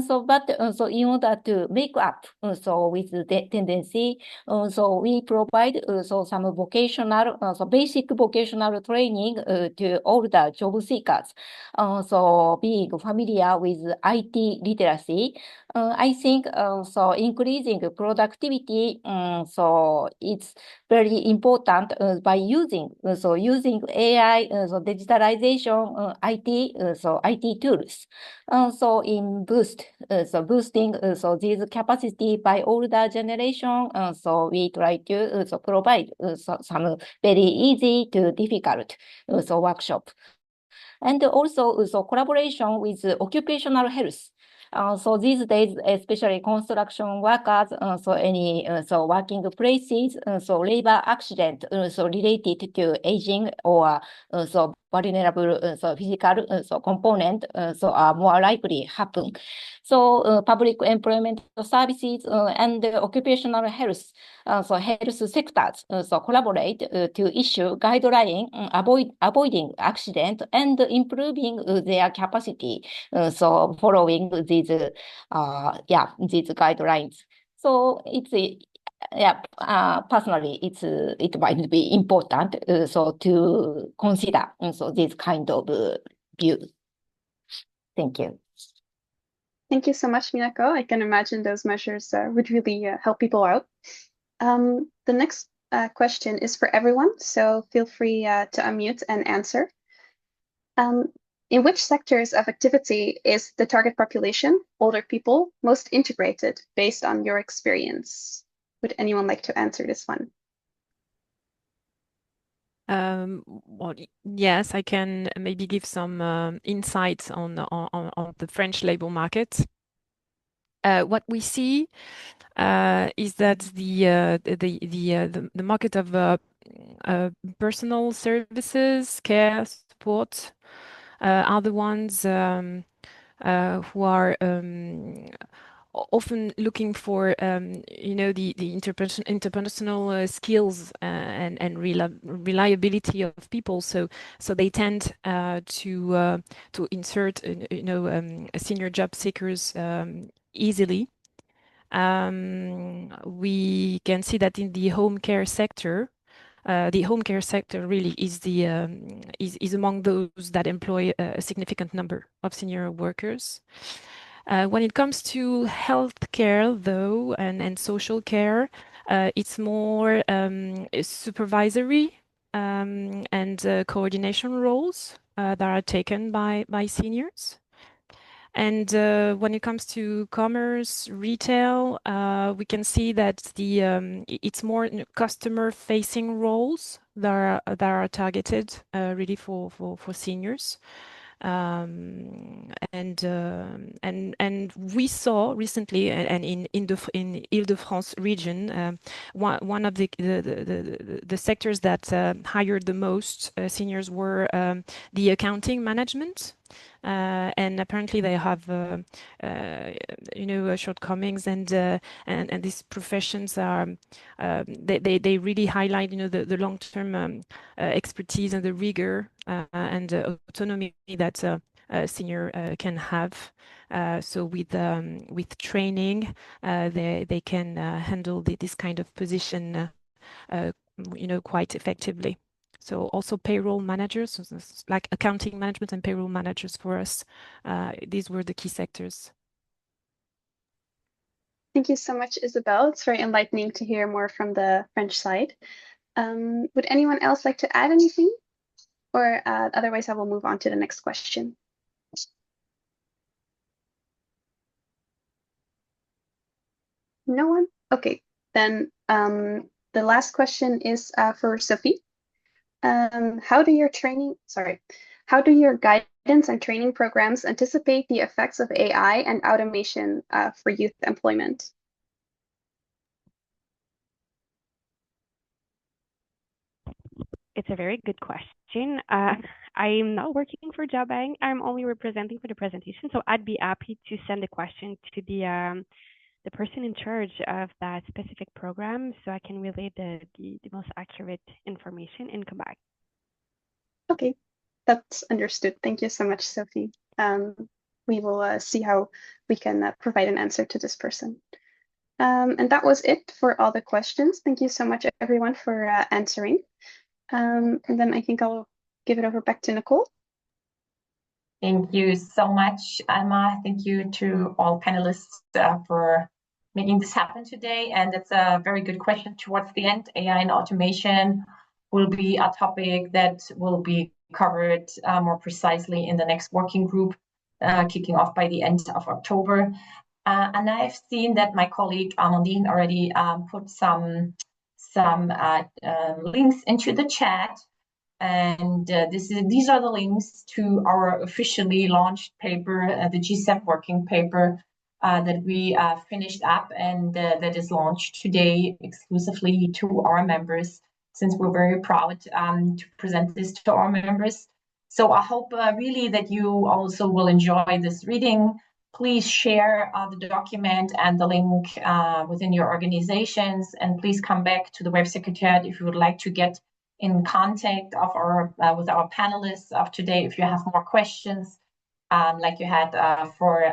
So but so in order to make up so with the tendency, so we provide so some vocational so basic vocational training to older job seekers. So being familiar with IT literacy, I think so increasing productivity. So it's very important by using using AI, so digitalization, IT, so IT tools. So in boosting so these capacity by older generation. So we try to so provide so some very easy to difficult so workshop. And also so collaboration with occupational health. So these days, especially construction workers, so any so working places, so labor accident, so related to aging or so vulnerable so physical so component, so are more likely happen. So public employment services and occupational health, so health sectors, so collaborate to issue guideline avoiding accident and improving their capacity. So following these these guidelines. So it's personally, it might be important so to consider so this kind of view. Thank you. Thank you so much, Minako. I can imagine those measures would really help people out. The next question is for everyone, so feel free to unmute and answer. In which sectors of activity is the target population, older people, most integrated based on your experience? Would anyone like to answer this one? Well, yes, I can maybe give some insights on the French labor market. What we see is that the market of personal services, care, support are the ones who are often looking for the interpersonal skills and reliability of people. So they tend to insert senior job seekers easily. We can see that in the home care sector. The home care sector really is is among those that employ a significant number of senior workers. When it comes to healthcare, though, and social care, it's more supervisory and coordination roles that are taken by seniors. And when it comes to commerce, retail, we can see that it's more customer-facing roles that are targeted really for seniors. And we saw recently, and in Île-de-France region, one of the sectors that hired the most seniors were the accounting management. And apparently they have, shortcomings, and these professions are, they really highlight, the long-term expertise and the rigor and autonomy that a senior can have. So with training, they can handle this kind of position, quite effectively. So also payroll managers, like accounting management and payroll managers for us, these were the key sectors. Thank you so much, Isabel. It's very enlightening to hear more from the French side. Would anyone else like to add anything? Or otherwise, I will move on to the next question. No one? Okay, then the last question is for Sophie. How do your guidance and training programs anticipate the effects of AI and automation for youth employment? It's a very good question. I'm not working for Jabang. I'm only representing for the presentation. So I'd be happy to send the question to the person in charge of that specific program, so I can relay the most accurate information and come back. Okay, that's understood. Thank you so much, Sophie. We will see how we can provide an answer to this person. And that was it for all the questions. Thank you so much, everyone, for answering. And then I think I'll give it over back to Nicole. Thank you so much, Emma. Thank you to all panelists for making this happen today. And it's a very good question towards the end. AI and automation will be a topic that will be covered more precisely in the next working group, kicking off by the end of October. And I've seen that my colleague Amandine already put some links into the chat. And these are the links to our officially launched paper, the G7 working paper that we finished up, and that is launched today exclusively to our members, since we're very proud to present this to our members. So I hope really that you also will enjoy this reading. Please share the document and the link within your organizations, and please come back to the web secretariat if you would like to get in contact with our panelists of today if you have more questions, like you had for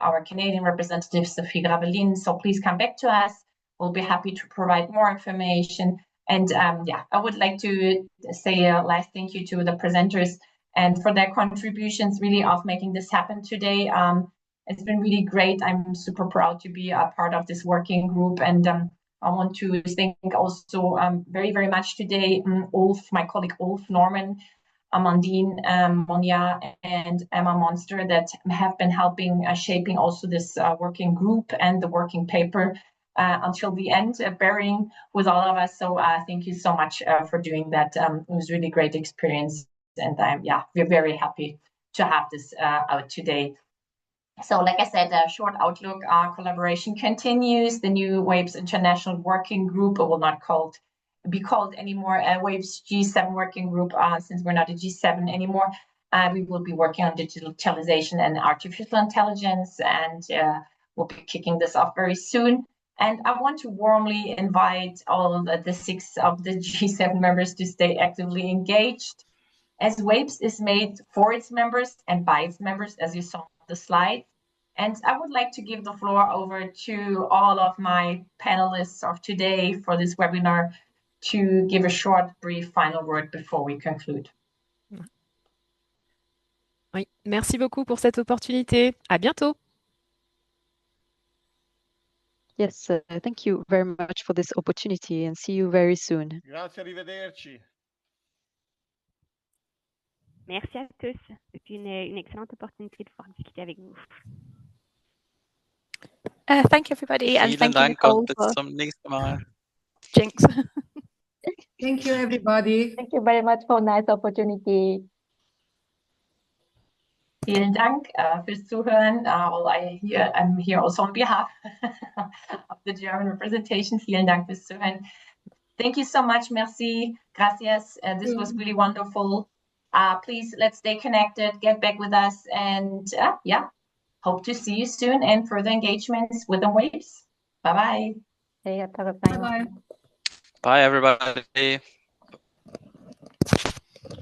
our Canadian representative, Sophie Gravelin. So please come back to us. We'll be happy to provide more information. And I would like to say a last thank you to the presenters and for their contributions really of making this happen today. It's been really great. I'm super proud to be a part of this working group, and I want to thank also very, very much today Ulf, my colleague Ulf, Norman, Amandine, Monia, and Emma Monster that have been helping shaping also this working group and the working paper until the end, bearing with all of us. So thank you so much for doing that. It was really great experience, and we're very happy to have this out today. So like I said, a short outlook, our collaboration continues. The new WAPES International Working Group will not be called anymore WAPES G7 Working Group, since we're not a G7 anymore. We will be working on digitalization and artificial intelligence, and we'll be kicking this off very soon. And I want to warmly invite all of the 6 of the G7 members to stay actively engaged, as WAPES is made for its members and by its members, as you saw on the slide. And I would like to give the floor over to all of my panelists of today for this webinar to give a short, brief final word before we conclude. Oui, merci beaucoup pour cette opportunité. À bientôt. Yes, thank you very much for this opportunity, and see you very soon. Grazie, arrivederci. Merci à tous. C'est une excellente opportunité de pouvoir discuter avec vous. Thank you, everybody, and Vielen thank you, Dank Nicole, und bis for zum nächsten Mal. Jinx. Thank you, everybody. Thank you very much for nice opportunity. Vielen Dank fürs Zuhören. I'm here also on behalf of the German representation. Vielen Dank fürs Zuhören. Thank you so much. Merci. Gracias. This was really wonderful. Please, let's stay connected. Get back with us. And yeah, hope to see you soon and further engagements with the WAPES. Bye-bye. Bye bye. Bye, everybody.